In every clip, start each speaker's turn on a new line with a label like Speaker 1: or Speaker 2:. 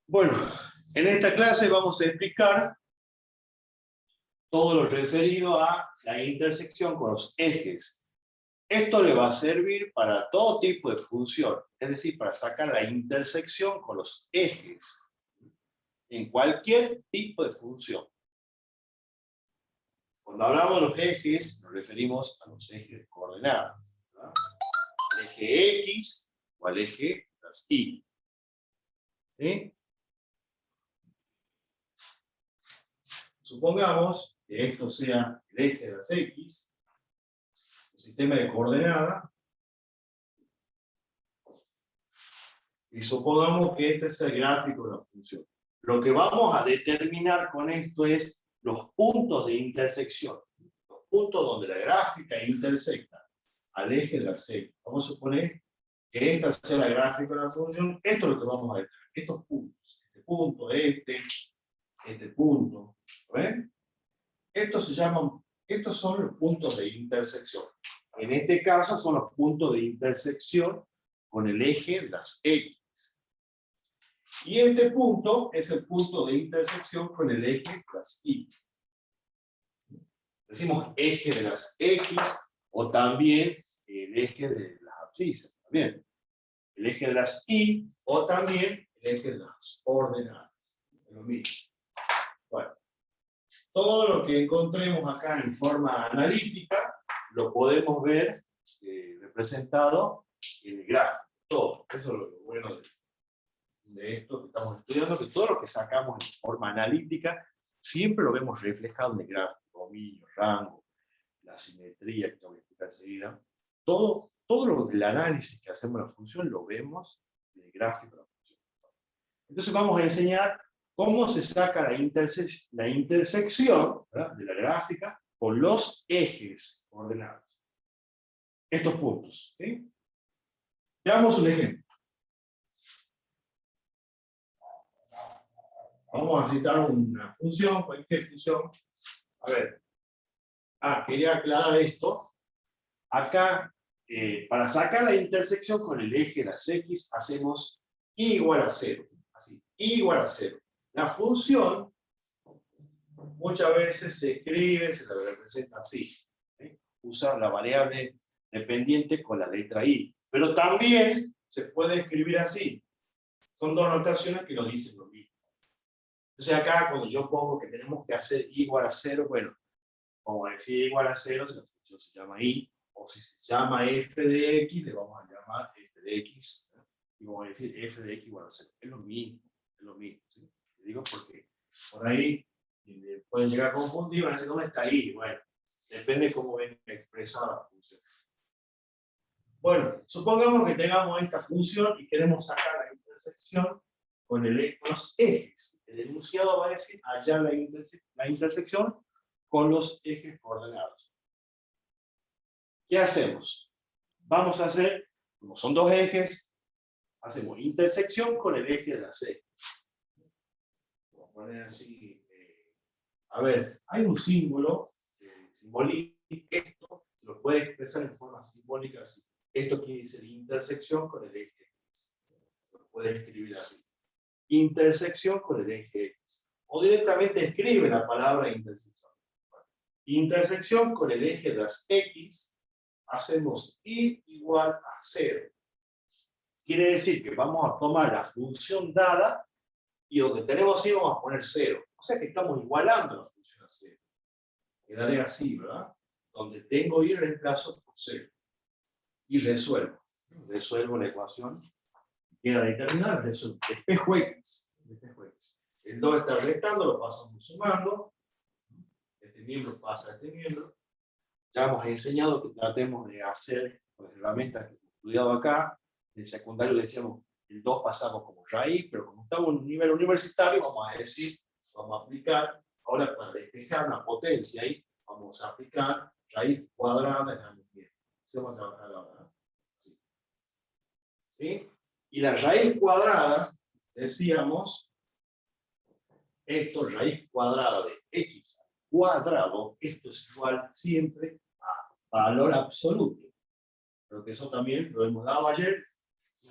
Speaker 1: Bueno, en esta clase vamos a explicar todo lo referido a la intersección con los ejes. Esto le va a servir para todo tipo de función, es decir, para sacar la intersección con los ejes, en cualquier tipo de función. Cuando hablamos de los ejes, nos referimos a los ejes de coordenadas, ¿verdad? Al eje X o al eje Y. ¿Sí? Supongamos que esto sea el eje de las X, un sistema de coordenadas, y supongamos que este es el gráfico de la función. Lo que vamos a determinar con esto es los puntos de intersección, los puntos donde la gráfica intersecta al eje de las X. Vamos a suponer que esta sea la gráfica de la función, esto es lo que vamos a determinar, estos puntos, este punto, este punto, ¿ven? Estos son los puntos de intersección. En este caso son los puntos de intersección con el eje de las X. Y este punto es el punto de intersección con el eje de las Y. Decimos eje de las X o también el eje de las abscisas. También. El eje de las Y o también el eje de las ordenadas. Es lo mismo. Bueno. Todo lo que encontremos acá en forma analítica lo podemos ver representado en el gráfico. Todo. Eso es lo bueno de esto que estamos estudiando, que todo lo que sacamos en forma analítica siempre lo vemos reflejado en el gráfico, dominio, rango, la simetría que te voy a explicar enseguida. Todo lo del análisis que hacemos de la función lo vemos en el gráfico de la función. Entonces vamos a enseñar cómo se saca la intersección, ¿verdad?, de la gráfica con los ejes ordenados. Estos puntos. ¿Sí? Veamos un ejemplo. Vamos a citar una función, cualquier función. A ver. Quería aclarar esto. Acá, para sacar la intersección con el eje de las X, hacemos y igual a 0. Así, y igual a 0. La función muchas veces se escribe, se la representa así. ¿Sí? Usa la variable dependiente con la letra I. Pero también se puede escribir así. Son dos notaciones que nos dicen lo mismo. Entonces acá, cuando yo pongo que tenemos que hacer igual a 0, bueno, vamos a decir igual a 0 si la función se llama I, o si se llama f de x, le vamos a llamar f de x, ¿no? Y vamos a decir f de x igual a 0. Es lo mismo, ¿sí? Te digo porque por ahí pueden llegar a confundir, van a decir, ¿dónde está I? Bueno, depende de cómo ven expresada la función. Bueno, supongamos que tengamos esta función y queremos sacar la intersección con los ejes. El enunciado va a decir hallar la intersección con los ejes coordenados. ¿Qué hacemos? Vamos a hacer, como son dos ejes, hacemos intersección con el eje de las X. Vamos a poner así. A ver, hay un símbolo simbólico, esto se lo puede expresar en forma simbólica así. Esto quiere decir intersección con el eje X. Se lo puede escribir así. Intersección con el eje X. O directamente escribe la palabra intersección. Intersección con el eje de las X, hacemos y igual a 0. Quiere decir que vamos a tomar la función dada y donde tenemos y vamos a poner 0. O sea que estamos igualando la función a 0. Quedaré así, ¿verdad? Donde tengo y reemplazo por 0. Y resuelvo. Resuelvo la ecuación. Queda determinada, despejo X. El 2 está restando, lo pasamos sumando. Este miembro pasa a este miembro. Ya hemos enseñado que tratemos de hacer con las herramientas que hemos estudiado acá. En el secundario decíamos el 2 pasamos como raíz, pero como estamos en un nivel universitario, vamos a decir, vamos a aplicar, ahora para despejar una potencia ahí, vamos a aplicar raíz cuadrada en ambos miembros. Así vamos a trabajar ahora. ¿Sí? ¿Sí? Y la raíz cuadrada, decíamos, esto, raíz cuadrada de x cuadrado, esto es igual siempre a valor absoluto. Creo que eso también lo hemos dado ayer,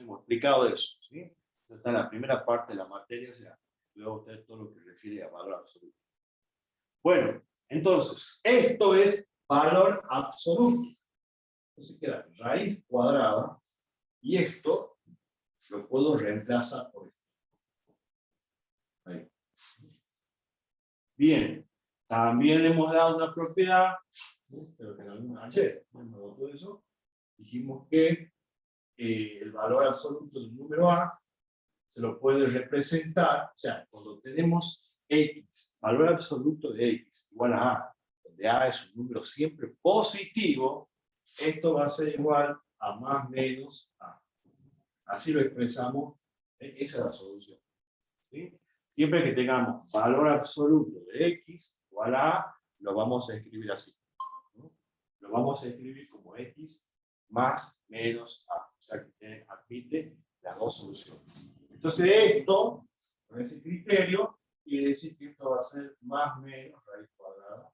Speaker 1: hemos explicado eso. ¿Sí? Esta está en la primera parte de la materia, o sea, luego usted todo lo que refiere a valor absoluto. Bueno, entonces, esto es valor absoluto. Entonces queda raíz cuadrada, y esto lo puedo reemplazar por esto. Ahí. Bien, también le hemos dado una propiedad, pero que ayer me notó eso, dijimos que el valor absoluto del número A se lo puede representar, o sea, cuando tenemos X, valor absoluto de X igual a A, donde A es un número siempre positivo, esto va a ser igual a más menos A. Así lo expresamos, esa es la solución. ¿Sí? Siempre que tengamos valor absoluto de X igual a A, lo vamos a escribir así, ¿no? Lo vamos a escribir como X más menos A. O sea, que admite las dos soluciones. Entonces esto, con ese criterio, quiere decir que esto va a ser más menos raíz cuadrada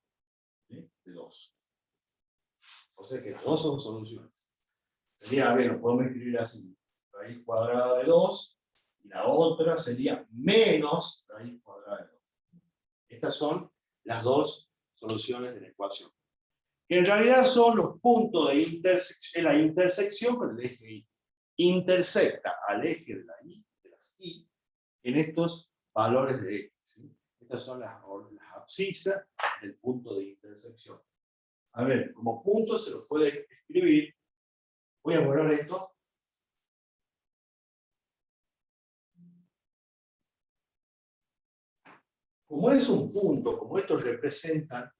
Speaker 1: de 2. O sea que las dos son soluciones. Sería, a ver, lo podemos escribir así. Raíz cuadrada de 2, y la otra sería menos raíz cuadrada de 2. Estas son las dos soluciones de la ecuación. Que en realidad son los puntos de intersección, la intersección con el eje Y. Intersecta al eje de las Y en estos valores de X. ¿Sí? Estas son las abscisas del punto de intersección. A ver, como punto se lo puede escribir. Voy a borrar esto. Como es un punto, como estos representan,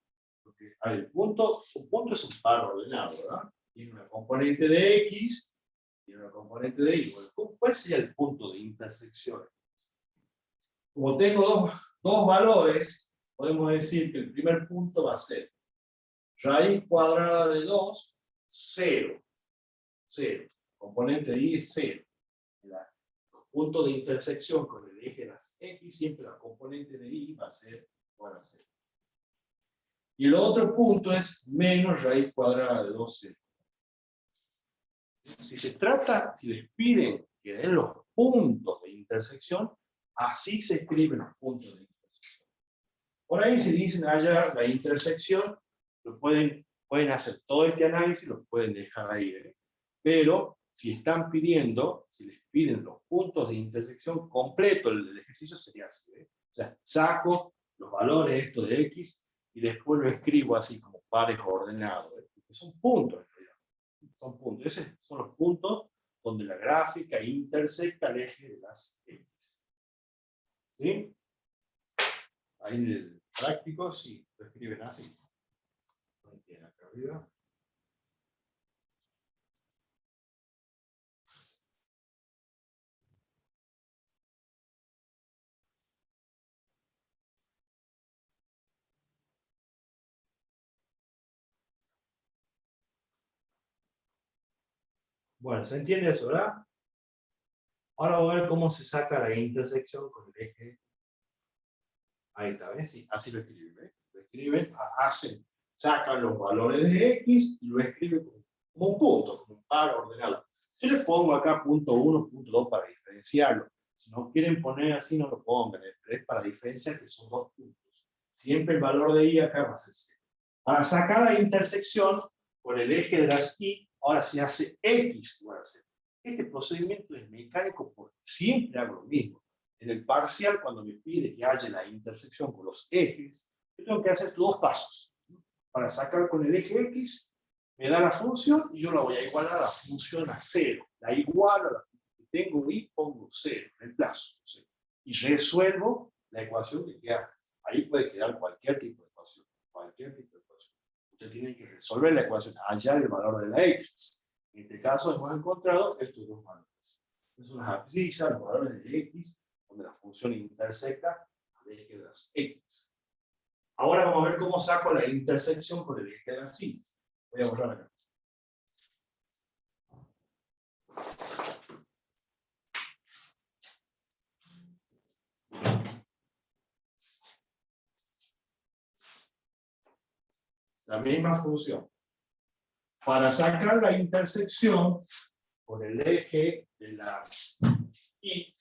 Speaker 1: porque, a ver, un punto es un par ordenado, ¿verdad? Tiene una componente de X, tiene una componente de Y. ¿Cuál sería el punto de intersección? Como tengo dos valores, podemos decir que el primer punto va a ser raíz cuadrada de 2, 0. 0. Componente de Y es 0. Los puntos de intersección con el eje de las X, siempre la componente de Y va a ser igual a 0. Y el otro punto es menos raíz cuadrada de 2, 0. Si se trata, si les piden que den los puntos de intersección, así se escriben los puntos de intersección. Por ahí si dicen allá la intersección, lo pueden hacer todo este análisis, lo pueden dejar ahí. Pero si están pidiendo, si les piden los puntos de intersección completo, el ejercicio sería así. O sea, saco los valores esto de X y después lo escribo así como pares ordenados. Porque son puntos en realidad. Son puntos. Esos son los puntos donde la gráfica intersecta el eje de las X. ¿Sí? Ahí en el práctico sí, lo escriben así. Acá arriba. Bueno, ¿se entiende eso, verdad? Ahora vamos a ver cómo se saca la intersección con el eje. Ahí está, ¿ves? Sí, así lo escriben, ¿ves? Lo escriben, sacan los valores de X y lo escriben como un punto, como un par ordenado. Yo les pongo acá punto 1, punto 2 para diferenciarlo. Si no quieren poner así, no lo pongan. Es para diferenciar que son dos puntos. Siempre el valor de Y acá va a ser 0. Para sacar la intersección con el eje de las Y, ahora se hace X igual a 0. Este procedimiento es mecánico porque siempre hago lo mismo. En el parcial, cuando me pide que haya la intersección con los ejes, yo tengo que hacer dos pasos. Para sacar con el eje X, me da la función y yo la voy a igualar a la función a 0. La igualo a la función que tengo y pongo 0, reemplazo 0. Y resuelvo la ecuación que queda. Ahí puede quedar cualquier tipo de ecuación. Cualquier tipo de ecuación. Usted tiene que resolver la ecuación, hallar el valor de la X. En este caso hemos encontrado estos dos valores. Son las abscisas, los valores de X, donde la función intersecta al eje de las X. Ahora vamos a ver cómo saco la intersección con el eje de las Y. Voy a borrar acá. La misma función. Para sacar la intersección con el eje de las Y,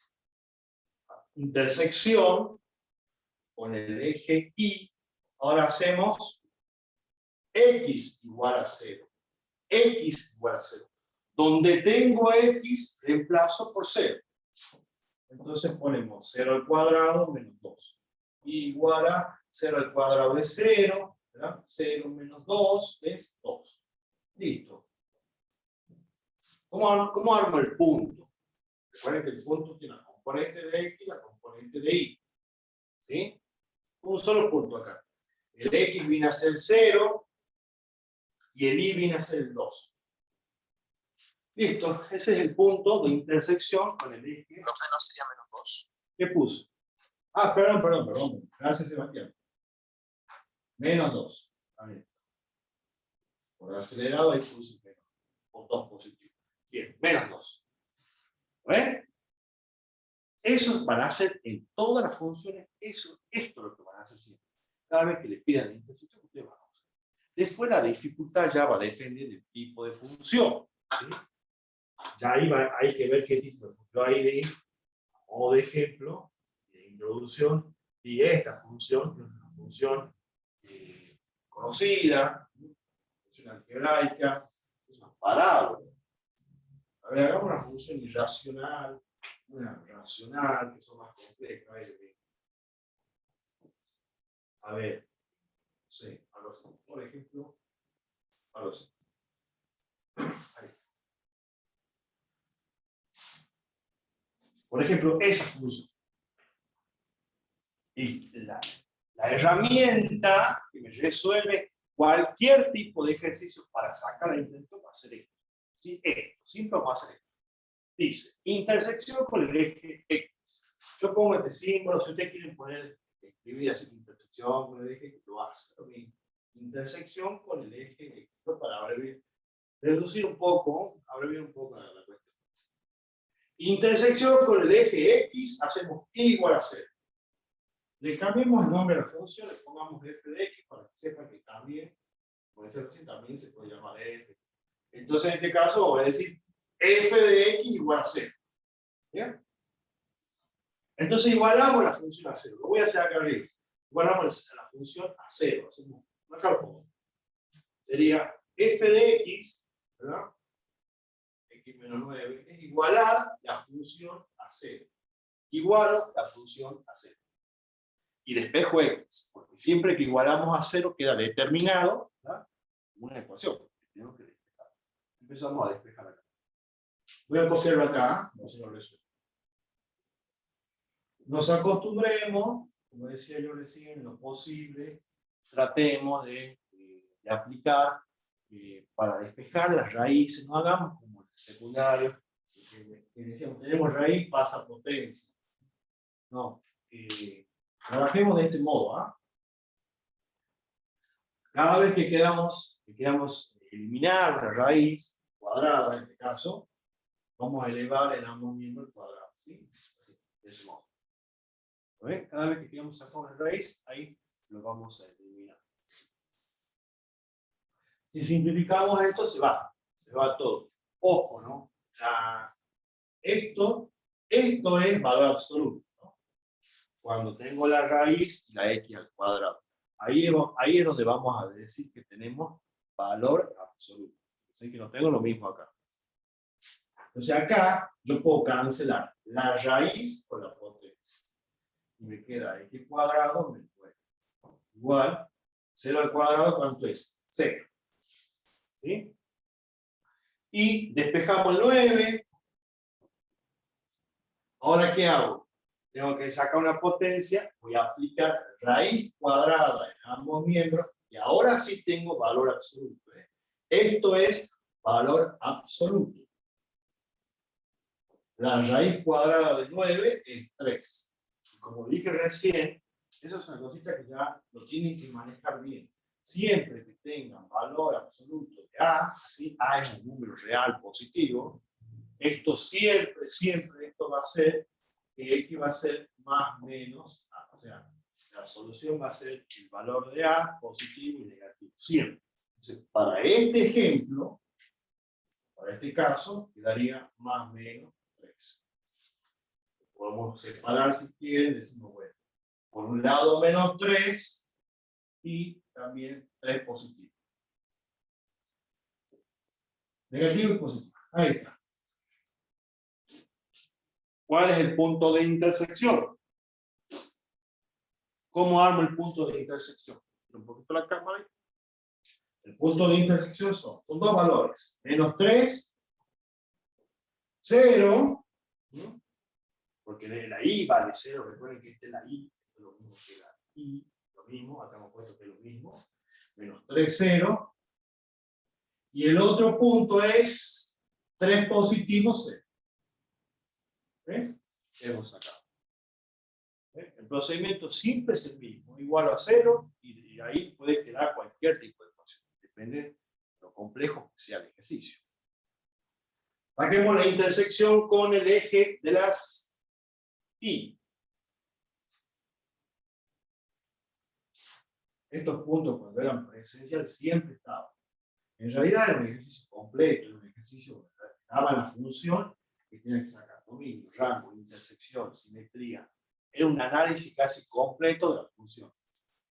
Speaker 1: intersección con el eje Y. Ahora hacemos X igual a 0. X igual a 0. Donde tengo X, reemplazo por 0. Entonces ponemos 0 al cuadrado menos 2. Igual a 0 al cuadrado es 0. ¿Verdad? 0 menos 2 es 2. Listo. ¿Cómo armo el punto? Recuerden que el punto tiene la componente de X y la componente de Y. ¿Sí? Un solo punto acá. El X viene a ser 0 y el Y viene a ser el 2. Listo, ese es el punto de intersección con el eje.
Speaker 2: ¿No sería menos 2?
Speaker 1: ¿Qué puso? Ah, perdón. Gracias, Sebastián. Menos 2. A ver. Por acelerado ahí puse menos. Por 2 positivos. Bien, menos 2. ¿Ven? Eso van a hacer en todas las funciones. Esto es lo que van a hacer siempre. Cada vez que le pidan la intersección, ustedes van a hacer. Después la dificultad ya va a depender del tipo de función. ¿Sí? Ya ahí hay que ver qué tipo de función hay de modo de ejemplo, de introducción, y esta función, que es una función conocida, función algebraica, es una parábola. A ver, hagamos una función irracional, una racional, que son más complejas. A ver, no sé, algo así. Por ejemplo, algo así. Ahí. Por ejemplo, esa función. Y la herramienta que me resuelve cualquier tipo de ejercicio para sacar el intento va a ser esto. ¿Sí? Esto, siempre va a ser esto. Dice, intersección con el eje X. Yo pongo este símbolo, si ustedes quieren escribir así intersección con el eje X, lo hace. Intersección con el eje X, para abreviar, reducir un poco, abreviar un poco la cuestión. Intersección con el eje X, hacemos Y igual a 0. Le cambiemos el nombre a la función, le pongamos f de x para que sepan que también, puede ser así, también se puede llamar f. Entonces, en este caso, voy a decir f de x igual a 0. ¿Bien? Entonces, igualamos la función a 0. Lo voy a hacer acá arriba. Igualamos la función a 0. Hacemos acá lo pongo. Sería f de x, ¿verdad? X menos 9 es igualar la función a 0. Igualo la función a 0. Y despejo X, porque siempre que igualamos a 0 queda determinado, ¿verdad? Una ecuación que tenemos que despejar. Empezamos a despejar acá. Voy a copiarlo acá, no se lo resuelvo. Nos acostumbremos, como decía yo recién, en lo posible, tratemos de aplicar para despejar las raíces, no hagamos como en el secundario, que decíamos, tenemos raíz, pasa potencia. No, trabajemos de este modo. ¿Ah? Cada vez que queramos eliminar una raíz cuadrada, en este caso, vamos a elevar el ambos miembros al cuadrado. ¿Sí? Así, de ese modo. ¿Ven? Cada vez que queramos sacar una raíz, ahí lo vamos a eliminar. Si simplificamos esto, se va todo. Ojo, ¿no? O sea, esto es valor absoluto, ¿no? Cuando tengo la raíz y la x al cuadrado. Ahí es donde vamos a decir que tenemos valor absoluto. Así que no tengo lo mismo acá. Entonces acá yo puedo cancelar la raíz por la potencia. Y me queda x cuadrado menos 9. Igual, 0 al cuadrado, ¿cuánto es? 0. ¿Sí? Y despejamos el 9. Ahora, ¿qué hago? Tengo que sacar una potencia, voy a aplicar raíz cuadrada en ambos miembros, y ahora sí tengo valor absoluto. Esto es valor absoluto. La raíz cuadrada de 9 es 3. Y como dije recién, esa es una cosita que ya lo tienen que manejar bien. Siempre que tengan valor absoluto de A, así A es un número real positivo, esto siempre, esto va a ser que X va a ser más menos A. O sea, la solución va a ser el valor de A positivo y negativo, siempre. Entonces, para este ejemplo, para este caso, quedaría más menos 3. podemos separar si quieren, decimos, bueno, por un lado menos 3 y también 3 positivo. Negativo y positivo. Ahí está. ¿Cuál es el punto de intersección? ¿Cómo armo el punto de intersección? Un poquito la cámara. El punto de intersección son dos valores. Menos 3, 0, ¿no? Porque la I vale 0. Recuerden que esta es la I, es lo mismo que la I, lo mismo, acá hemos puesto que es lo mismo. Menos 3, 0. Y el otro punto es 3 positivo, 0. Hemos sacado. El procedimiento siempre es el mismo, igual a 0, y ahí puede quedar cualquier tipo de ecuación. Depende de lo complejo que sea el ejercicio. Saquemos la intersección con el eje de las I. Estos puntos, cuando eran presenciales, siempre estaban. En realidad era un ejercicio completo, era un ejercicio donde daba la función que tenía que sacar: dominio, rango, intersección, simetría. Era un análisis casi completo de la función.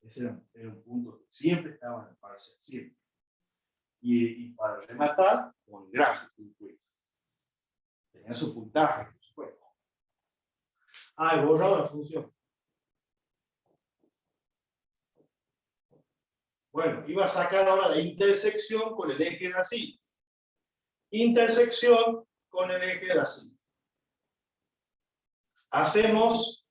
Speaker 1: Ese era un punto que siempre estaba en el parcial, siempre. Y para rematar, con gráfico incluido. Tenía su puntaje, por supuesto. He borrado la función. Bueno, iba a sacar ahora la intersección con el eje de la Y. Intersección con el eje de la Y. Hacemos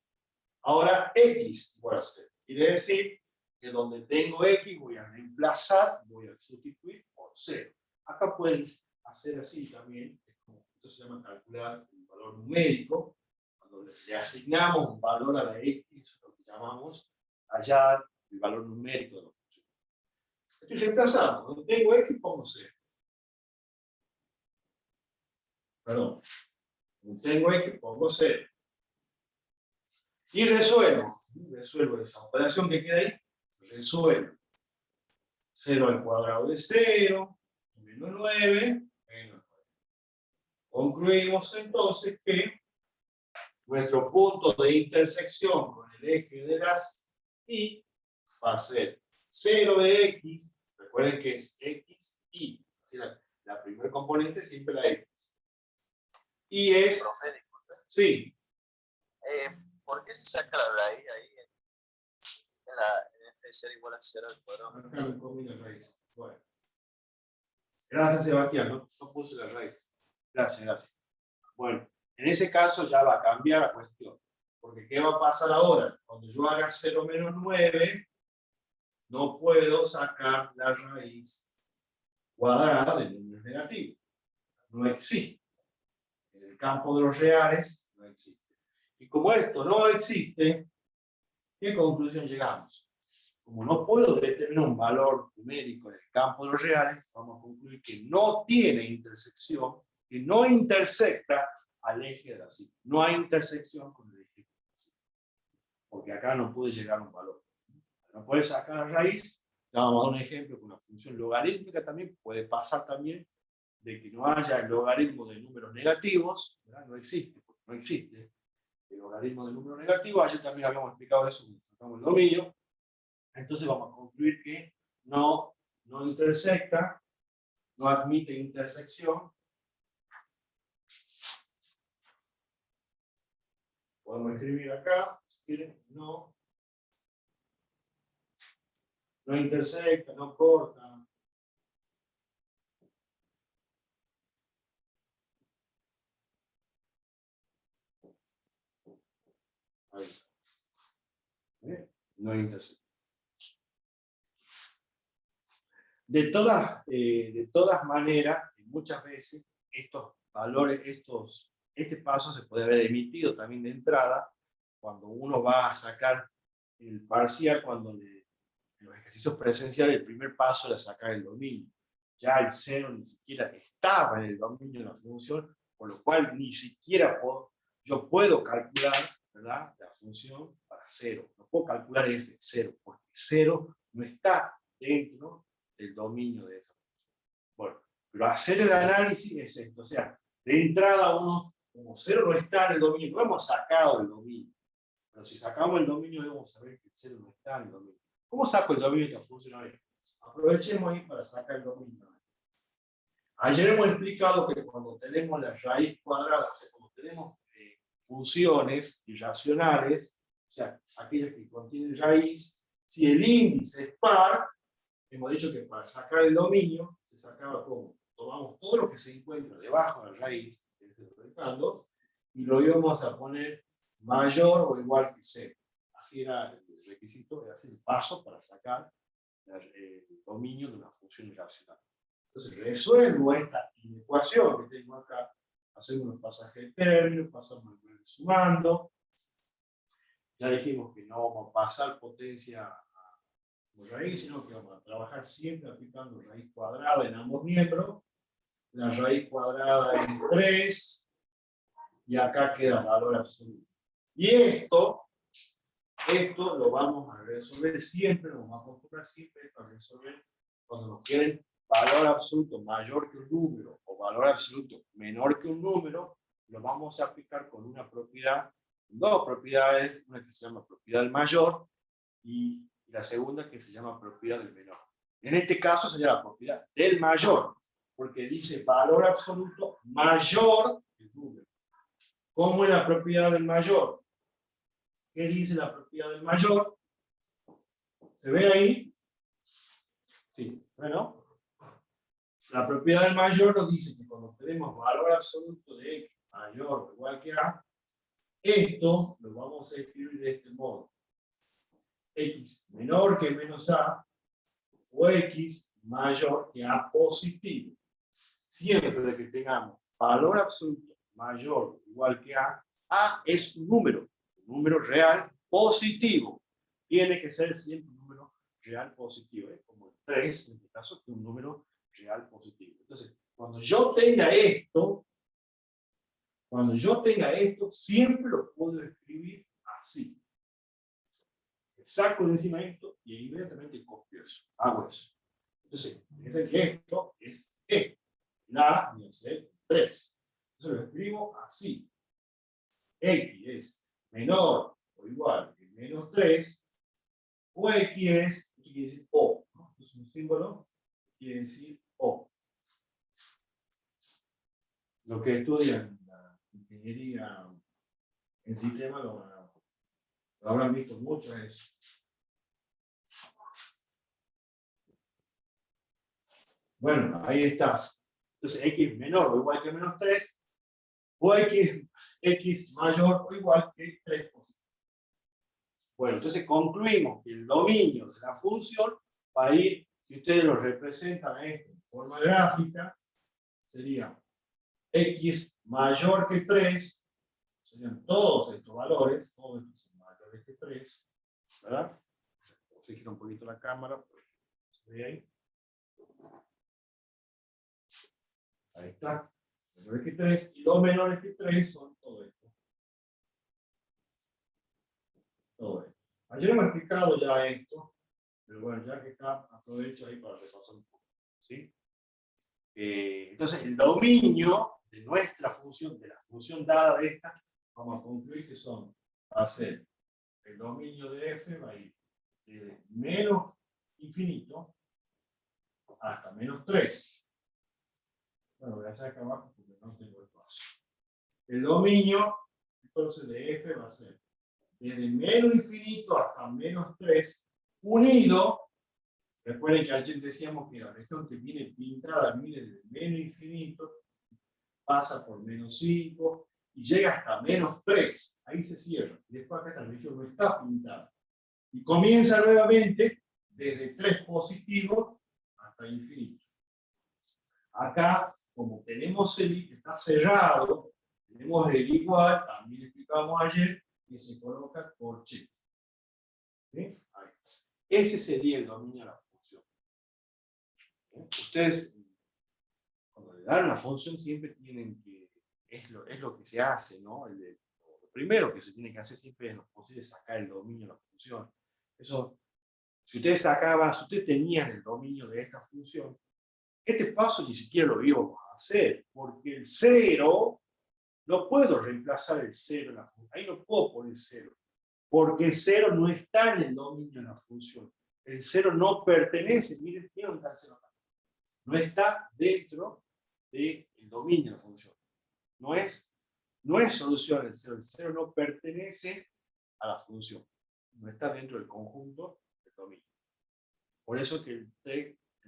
Speaker 1: ahora X igual a 0. Quiere decir que donde tengo X voy a reemplazar, voy a sustituir por 0. Acá puedes hacer así también. Esto se llama calcular un valor numérico. Cuando le asignamos un valor a la X, lo que llamamos hallar el valor numérico de la función. Estoy reemplazando. Donde tengo X pongo 0. Perdón. Donde tengo X pongo 0. Y resuelvo esa operación que queda ahí. Resuelvo 0 al cuadrado de 0, menos 9, menos 9. Concluimos entonces que nuestro punto de intersección con el eje de las Y va a ser 0 de X, recuerden que es X, Y. Así la primer componente siempre la X. Y es... Profe, sí.
Speaker 2: ¿Por qué se saca la raíz ahí en f de 0 igual a 0 al cuadrado?
Speaker 1: Acá me comí la raíz. Bueno. Gracias, Sebastián. No puse la raíz. Gracias. Bueno, en ese caso ya va a cambiar la cuestión. Porque ¿qué va a pasar ahora? Cuando yo haga 0 menos 9, no puedo sacar la raíz cuadrada del número negativo. No existe. En el campo de los reales no existe. Y como esto no existe, ¿qué conclusión llegamos? Como no puedo determinar un valor numérico en el campo de los reales, vamos a concluir que no tiene intersección, que no intersecta al eje de la Y. No hay intersección con el eje de la Y. Porque acá no puede llegar a un valor. No puede sacar la raíz. Ya vamos a dar un ejemplo con una función logarítmica también. Puede pasar también de que no haya el logaritmo de números negativos. ¿Verdad? No existe, porque no existe el logaritmo de números negativos. Ayer también habíamos explicado eso cuando tratamos el dominio. Entonces vamos a concluir que no intersecta, no admite intersección. Podemos escribir acá, si quieren, no intersecta, no corta. Ahí. No intersecta. De todas maneras, muchas veces estos valores, este paso se puede haber emitido también de entrada cuando uno va a sacar el parcial, cuando en los ejercicios presenciales el primer paso era sacar el dominio. Ya el 0 ni siquiera estaba en el dominio de la función, por lo cual ni siquiera yo puedo calcular, ¿verdad?, la función para 0. No puedo calcular f0, porque 0 no está dentro del dominio de esa función. Bueno, pero hacer el análisis es esto. O sea, de entrada uno como 0 no está en el dominio, no hemos sacado el dominio. Pero si sacamos el dominio, debemos saber que el 0 no está en el dominio. ¿Cómo saco el dominio de esta función? Aprovechemos ahí para sacar el dominio. Ayer hemos explicado que cuando tenemos la raíz cuadrada, o sea, cuando tenemos funciones irracionales, o sea, aquellas que contienen raíz, si el índice es par, hemos dicho que para sacar el dominio, se sacaba como, tomamos todo lo que se encuentra debajo de la raíz, y lo íbamos a poner mayor o igual que 0. Así era el requisito, era el paso para sacar el dominio de una función irracional. Entonces, resuelvo esta ecuación que tengo acá, hacemos los pasajes de términos, pasamos el sumando. Ya dijimos que no vamos a pasar potencia como raíz, sino que vamos a trabajar siempre aplicando raíz cuadrada en ambos miembros. La raíz cuadrada es 3, y acá queda valor absoluto. Y esto lo vamos a resolver siempre, lo vamos a acostumbrar siempre para resolver cuando nos quieren valor absoluto mayor que un número o valor absoluto menor que un número, lo vamos a aplicar con una propiedad, dos propiedades, una que se llama propiedad del mayor y la segunda que se llama propiedad del menor. En este caso sería la propiedad del mayor, porque dice valor absoluto mayor que el número. ¿Cómo es la propiedad del mayor? ¿Qué dice la propiedad del mayor? ¿Se ve ahí? Sí, bueno. La propiedad del mayor nos dice que cuando tenemos valor absoluto de x mayor o igual que a, esto lo vamos a escribir de este modo. X menor que menos a o x mayor que a positivo. Siempre que tengamos valor absoluto mayor o igual que a es un número real positivo. Tiene que ser siempre un número real positivo, como el 3 en este caso, que es un número real positivo. Entonces, cuando yo tenga esto, siempre lo puedo escribir así. Saco de encima esto y inmediatamente copio eso. Hago eso. Entonces, fíjense que esto es esto. La y el 3. Entonces lo escribo así. X es menor o igual que menos 3, o X es, esto quiere decir O, ¿no? Esto es un símbolo, quiere decir O. Lo que estudian la ingeniería en sistemas lo habrán visto mucho eso. Bueno, ahí está. Entonces X menor o igual que menos 3, o X mayor o igual que 3 positivo. Bueno, entonces concluimos que el dominio de la función va a ir, si ustedes lo representan esto en forma gráfica, sería X mayor que 3, serían todos estos valores, todos estos son mayores que 3, ¿verdad? Se gira un poquito la cámara, pues, ¿se ve ahí? Ahí está. Menores que 3, y los menores que 3 son todo esto. Todo esto. Ayer hemos explicado ya esto, pero bueno, ya que está, aprovecho ahí para repasar un poco. ¿Sí? Entonces, el dominio de nuestra función, de la función dada de esta, vamos a concluir que va a ser el dominio de f va a ir de menos infinito hasta menos 3. Bueno, voy a hacer acá abajo porque no tengo espacio. El dominio, entonces, de f va a ser desde menos infinito hasta menos 3, unido. Recuerden que ayer decíamos que la región que viene pintada viene desde menos infinito, pasa por menos 5 y llega hasta menos 3. Ahí se cierra. Y después acá esta región no está pintada. Y comienza nuevamente desde 3 positivo hasta infinito. Acá, como tenemos está cerrado, tenemos el igual, también explicamos ayer, que se coloca corchete. ¿Sí? Ahí. Ese sería el dominio de la función. Ustedes, cuando le dan una función, siempre tienen que, es lo que se hace, ¿no? Lo primero que se tiene que hacer siempre es lo posible sacar el dominio de la función. Eso, si ustedes tenían el dominio de esta función, este paso ni siquiera lo íbamos a hacer, porque el 0 no puedo reemplazar el 0 en la función. Ahí no puedo poner 0. Porque el 0 no está en el dominio de la función. El 0 no pertenece, miren dónde está el 0 acá. No está dentro del dominio de la función. No es solución el 0. El 0 no pertenece a la función. No está dentro del conjunto del dominio. Por eso que el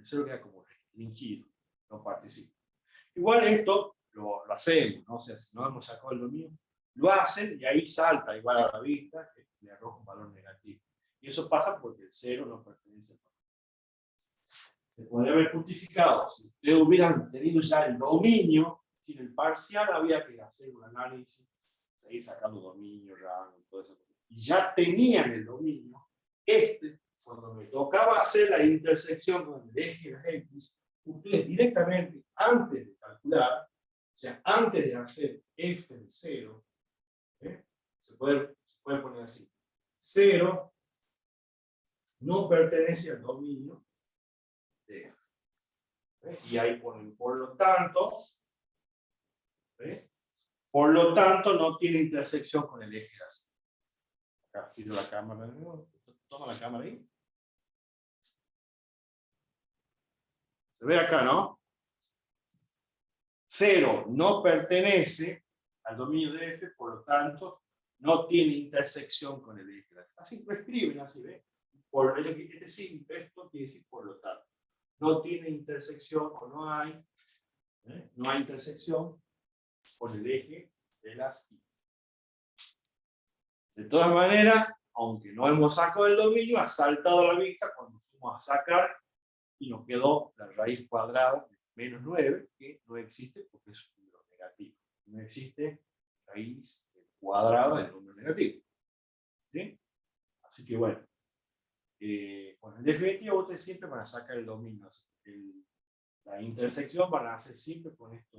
Speaker 1: 0 queda como restringido, no participa. Igual esto lo hacemos, ¿no? O sea, si no hemos sacado el dominio, lo hacen y ahí salta igual a la vista, que le arroja un valor negativo. Y eso pasa porque el 0 no pertenece al dominio. Se podría haber justificado, si ustedes hubieran tenido ya el dominio, sin el parcial había que hacer un análisis, seguir sacando dominio, rango, todo eso. Y ya tenían el dominio, cuando me tocaba hacer la intersección con el eje de las X, ustedes directamente, antes de calcular, o sea, antes de hacer f de 0, se puede poner así. 0 no pertenece al dominio de f. Y ahí ponen, por lo tanto, no tiene intersección con el eje de la Z. Acá giro la cámara, toma la cámara ahí. Se ve acá, ¿no? 0 no pertenece al dominio de f, por lo tanto, no tiene intersección con el eje de la Z. Así lo escriben, así, ¿ve? Esto quiere decir por lo tanto. No tiene intersección o no hay intersección con el eje de las Y. De todas maneras, aunque no hemos sacado el dominio, ha saltado a la vista cuando fuimos a sacar y nos quedó la raíz cuadrada de menos 9, que no existe porque es un número negativo. No existe raíz cuadrada del número negativo. ¿Sí? Así que bueno, en definitiva ustedes siempre van a sacar el dominio. La intersección van a hacer siempre con esta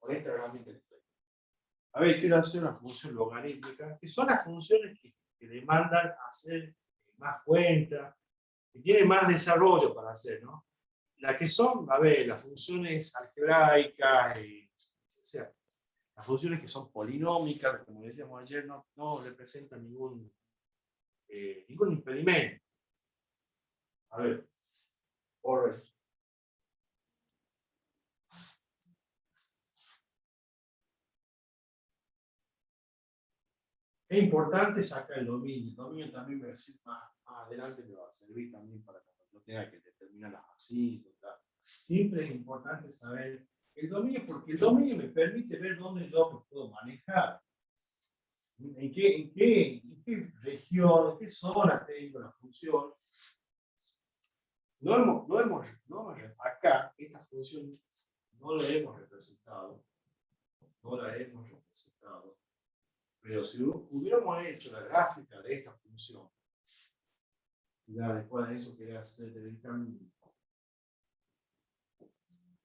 Speaker 1: herramienta. A ver, quiero hacer una función logarítmica, que son las funciones que demandan hacer más cuenta, que tienen más desarrollo para hacer, ¿no? Las que son, a ver, las funciones algebraicas, o sea, las funciones que son polinómicas, como decíamos ayer, no representan ningún impedimento. A ver, por eso. Es importante sacar el dominio. El dominio también me va a decir más adelante, me va a servir también para cuando yo tenga que determinar las así. Siempre es importante saber el dominio, porque el dominio me permite ver dónde yo me puedo manejar. ¿En qué región, en qué zona tengo la función? Acá, esta función no la hemos representado. Pero si hubiéramos hecho la gráfica de esta función, ya después de eso quería hacer el camino.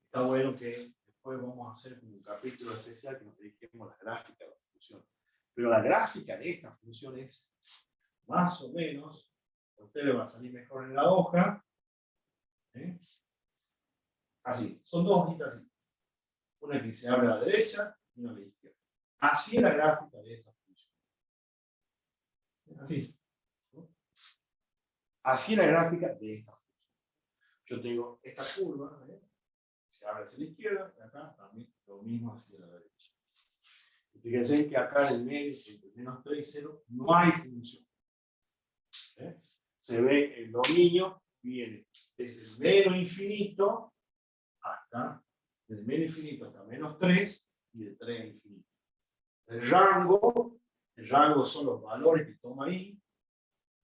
Speaker 1: Está bueno que después vamos a hacer un capítulo especial que nos dediquemos a la gráfica de la función. Pero la gráfica de esta función es más o menos, a ustedes va a salir mejor en la hoja. Así, son dos hojitas así. Una que se abre a la derecha y una a la izquierda. Así es la gráfica de esta función. Así. Así es la gráfica de esta función. Yo tengo esta curva, se abre hacia la izquierda, y acá también lo mismo hacia la derecha. Y fíjense que acá en el medio, entre menos 3 y 0, no hay función. Se ve el dominio, viene desde el menos infinito hasta, desde menos infinito hasta menos 3 y de 3 a infinito. El rango son los valores que toma ahí.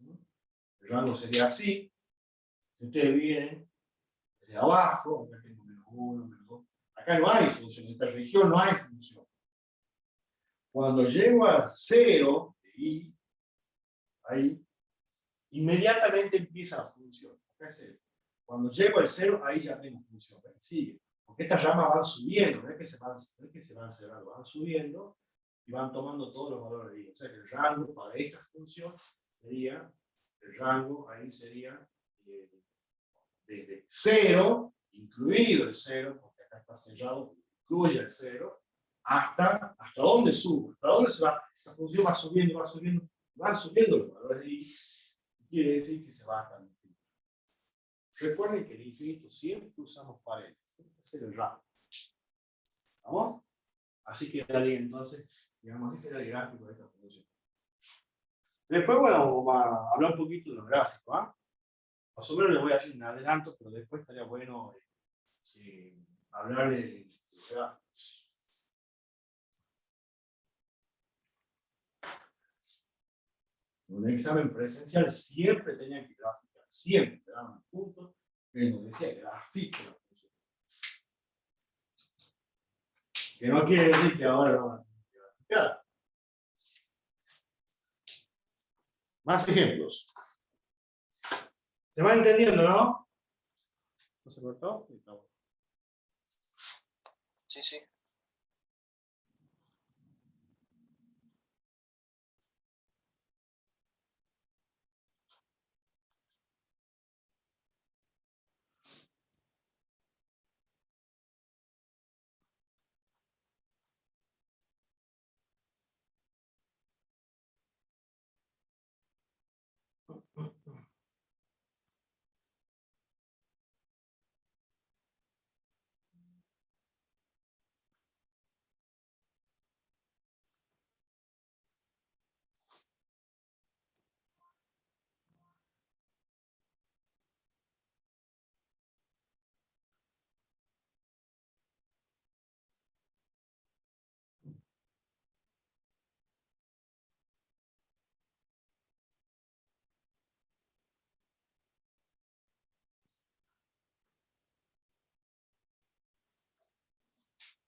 Speaker 1: El rango sería así. Si ustedes vienen desde abajo, acá tengo menos 1, menos 2. Acá no hay función, en esta región no hay función. Cuando llego a 0, ahí, inmediatamente empieza la función. Acá es 0. Cuando llego al 0, ahí ya tengo función. Sigue. Porque estas ramas van subiendo, no es que se van cerrando, van subiendo y van tomando todos los valores ahí. O sea que el rango para esta función sería, el rango ahí sería desde 0, incluido el 0, porque acá está sellado, incluye el 0, hasta dónde sube, hasta dónde se va, esta función va subiendo los valores de y quiere decir que se va hasta el infinito. Recuerden que el infinito siempre usamos paréntesis, tiene que ser el rango. ¿Vamos? Así quedaría entonces, digamos, así será el gráfico de esta función. Después, bueno, vamos a hablar un poquito de los gráficos, ¿ah? Más o menos les voy a hacer un adelanto, pero después estaría bueno hablar de los gráficos. En un examen presencial siempre tenían que graficar, siempre te daban puntos en donde decía grafica la función. Que no quiere decir que ahora no van a tener que graficar. Más ejemplos. ¿Se va entendiendo, no? ¿No se cortó?
Speaker 2: Sí, sí.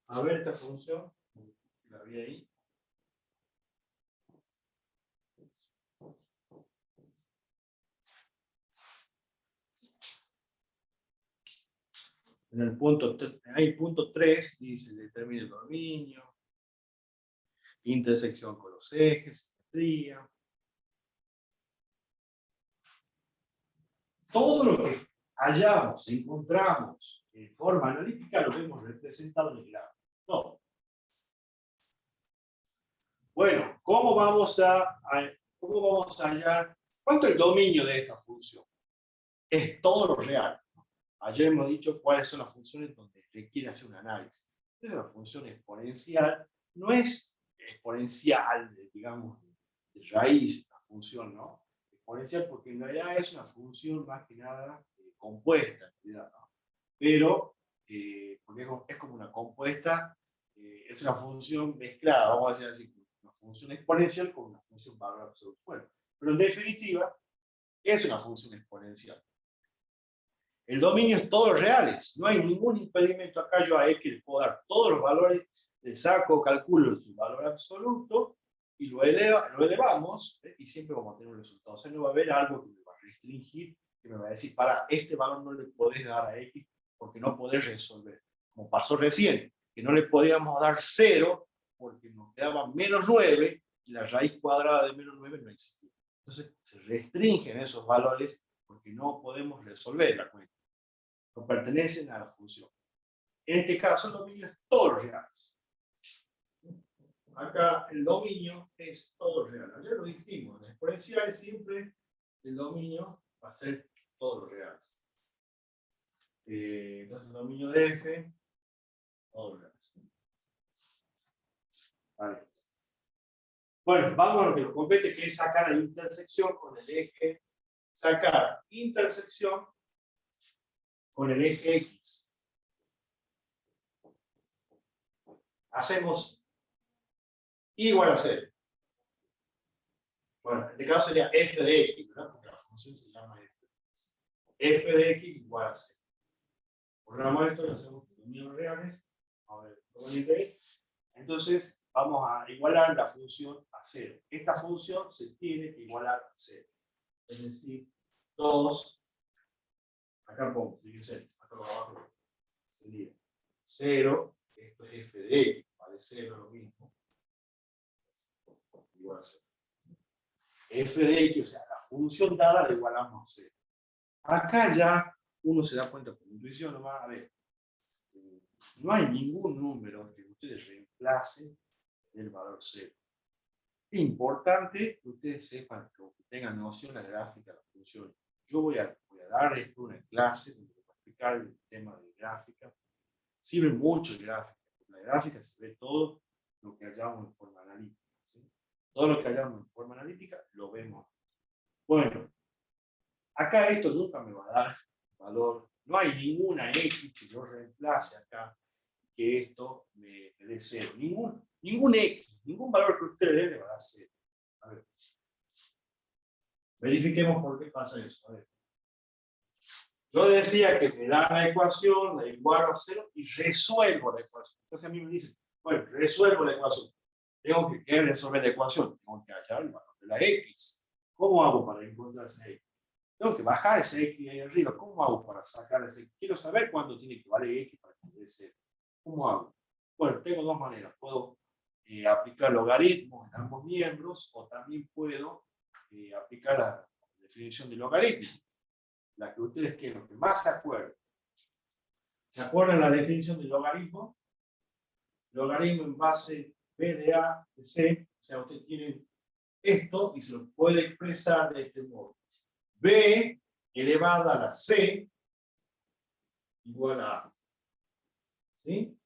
Speaker 1: A ver esta función, la vi ahí. En el punto, hay punto 3, dice, determine el dominio, intersección con los ejes, simetría. Todo lo que hallamos, encontramos en forma analítica, lo vemos representado en el gráfico. Todo. Bueno, ¿cómo vamos a hallar? ¿Cuánto es el dominio de esta función? Es todo lo real. Ayer hemos dicho cuáles son las funciones donde requiere hacer un análisis. Pero la función exponencial no es exponencial, digamos, de raíz, la función, ¿no? Exponencial porque en realidad es una función más que nada compuesta, en realidad, ¿no? Pero, porque es como una compuesta, es una función mezclada, vamos a decir así, una función exponencial con una función valor absoluto. Bueno, pero en definitiva, es una función exponencial. El dominio es todos reales, no hay ningún impedimento acá. Yo a X le puedo dar todos los valores, le saco, calculo su valor absoluto y lo elevamos, y siempre vamos a tener un resultado. O sea, no va a haber algo que me va a restringir, que me va a decir, para este valor no le podés dar a X porque no podés resolver. Como pasó recién, que no le podíamos dar 0 porque nos quedaba menos 9 y la raíz cuadrada de menos 9 no existía. Entonces se restringen esos valores porque no podemos resolver la cuenta. No pertenecen a la función. En este caso, el dominio es todo real. Acá el dominio es todo real. Ayer lo dijimos, en exponencial siempre el dominio va a ser todo real. Entonces el dominio de f, todo real. Vale. Bueno, vamos a lo que nos compete, que es sacar la intersección con el eje, sacar intersección con el eje X. Hacemos igual a 0. Bueno, en este caso sería f de x, ¿verdad? Porque la función se llama f de x. F de x igual a 0. Borramos esto y hacemos números reales. A ver, entonces vamos a igualar la función a 0. Esta función se tiene que igualar a 0. Es decir, 2, acá pongo, fíjense, acá abajo sería 0, esto es f de x, vale 0 lo mismo, igual a 0. F de x, o sea, la función dada la igualamos a 0. Acá ya uno se da cuenta por intuición nomás, a ver, no hay ningún número que ustedes reemplacen del valor 0. Es importante que ustedes sepan, que tengan noción de la gráfica de la función. Yo voy a dar esto una clase donde voy a explicar el tema de gráfica. Sirve mucho el gráfica. En la gráfica se ve todo lo que hallamos en forma analítica. ¿Sí? Todo lo que hallamos en forma analítica lo vemos. Bueno, acá esto nunca me va a dar valor. No hay ninguna X que yo reemplace acá que esto me dé 0. Ningún X, ningún valor que usted le va a dar 0. A ver. Verifiquemos por qué pasa eso. A ver. Yo decía que me da la ecuación, la igualo a 0 y resuelvo la ecuación. Entonces a mí me dicen, bueno, resuelvo la ecuación. Tengo que resolver la ecuación. Tengo que hallar el valor de la X. ¿Cómo hago para encontrar esa X? Tengo que bajar ese X ahí arriba. ¿Cómo hago para sacar ese X? Quiero saber cuánto tiene que valer X para que me dé 0. ¿Cómo hago? Bueno, tengo dos maneras. Puedo aplicar logaritmos en ambos miembros o también puedo aplicar la definición de logaritmo. La que ustedes quieren, lo que más se acuerden. ¿Se acuerdan la definición del logaritmo? Logaritmo en base B de A de C. O sea, ustedes tienen esto y se lo puede expresar de este modo. B elevada a la C igual a A. ¿Sí?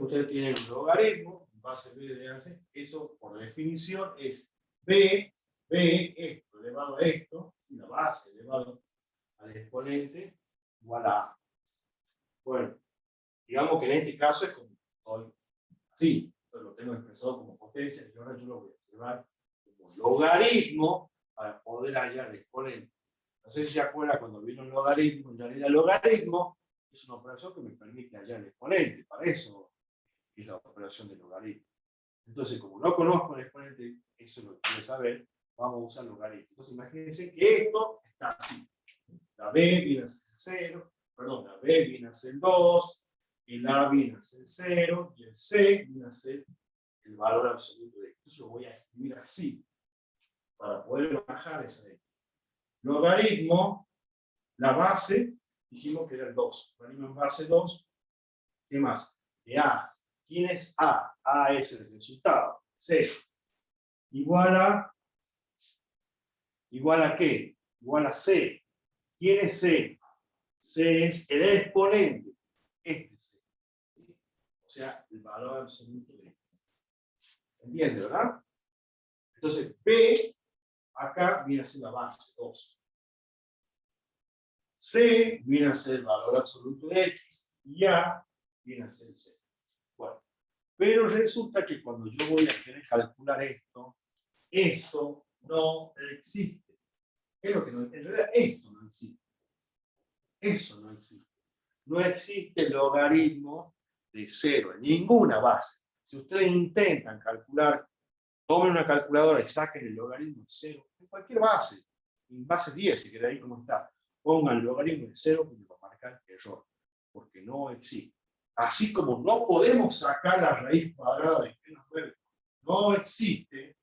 Speaker 1: Ustedes tienen un logaritmo en base B de A a C. Eso, por definición, es B esto elevado a esto, la base elevado al exponente igual a A. Bueno, digamos que en este caso es como así, lo tengo expresado como potencia y ahora yo lo voy a observar como logaritmo para poder hallar el exponente. No sé si se acuerda cuando vino el logaritmo, en realidad el logaritmo es una operación que me permite hallar el exponente, para eso es la operación del logaritmo. Entonces, como no conozco el exponente, eso es lo que quiero saber, vamos a usar logaritmo. Entonces, imagínense que esto está así. La B viene a ser 0, perdón, la B viene a ser 2, el A viene a ser 0 y el C viene a ser el valor absoluto de esto. Entonces lo voy a escribir así, para poder bajar esa X. Logaritmo, la base, dijimos que era el 2. Logaritmo en base 2, ¿qué más? De A. ¿Quién es A? A es el resultado. 0. Igual a ¿qué? Igual a C. ¿Quién es C? C es el exponente. Este es C. O sea, el valor absoluto de este. ¿Entiende, verdad? Entonces, B, acá viene a ser la base, 2. C viene a ser el valor absoluto de X. Y A viene a ser 0. Bueno, pero resulta que cuando yo voy a querer calcular esto no existe. ¿Qué es lo que no existe? En realidad, esto no existe. Eso no existe. No existe logaritmo de 0 en ninguna base. Si ustedes intentan calcular, tomen una calculadora y saquen el logaritmo de 0 en cualquier base, en base 10, si quieren ahí como está, pongan el logaritmo de 0 y me va a marcar error, porque no existe. Así como no podemos sacar la raíz cuadrada de menos 9, no existe,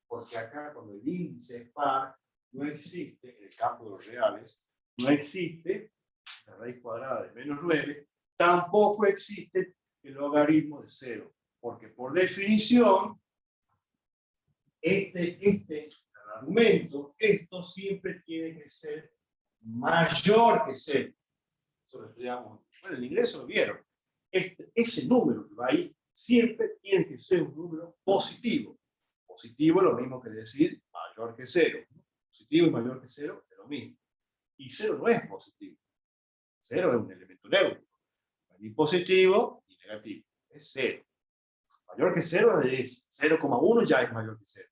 Speaker 1: porque acá cuando el índice es par, no existe, en el campo de los reales, no existe la raíz cuadrada de menos 9, tampoco existe el logaritmo de 0, porque por definición, el argumento, esto siempre tiene que ser mayor que 0. Eso lo estudiamos, bueno, en inglés lo vieron. Ese número que va ahí siempre tiene que ser un número positivo. Positivo es lo mismo que decir mayor que 0. Positivo y mayor que 0 es lo mismo. Y 0 no es positivo. 0 es un elemento neutro. Ni positivo ni negativo. Es 0. Mayor que 0 es 0,1 ya es mayor que 0.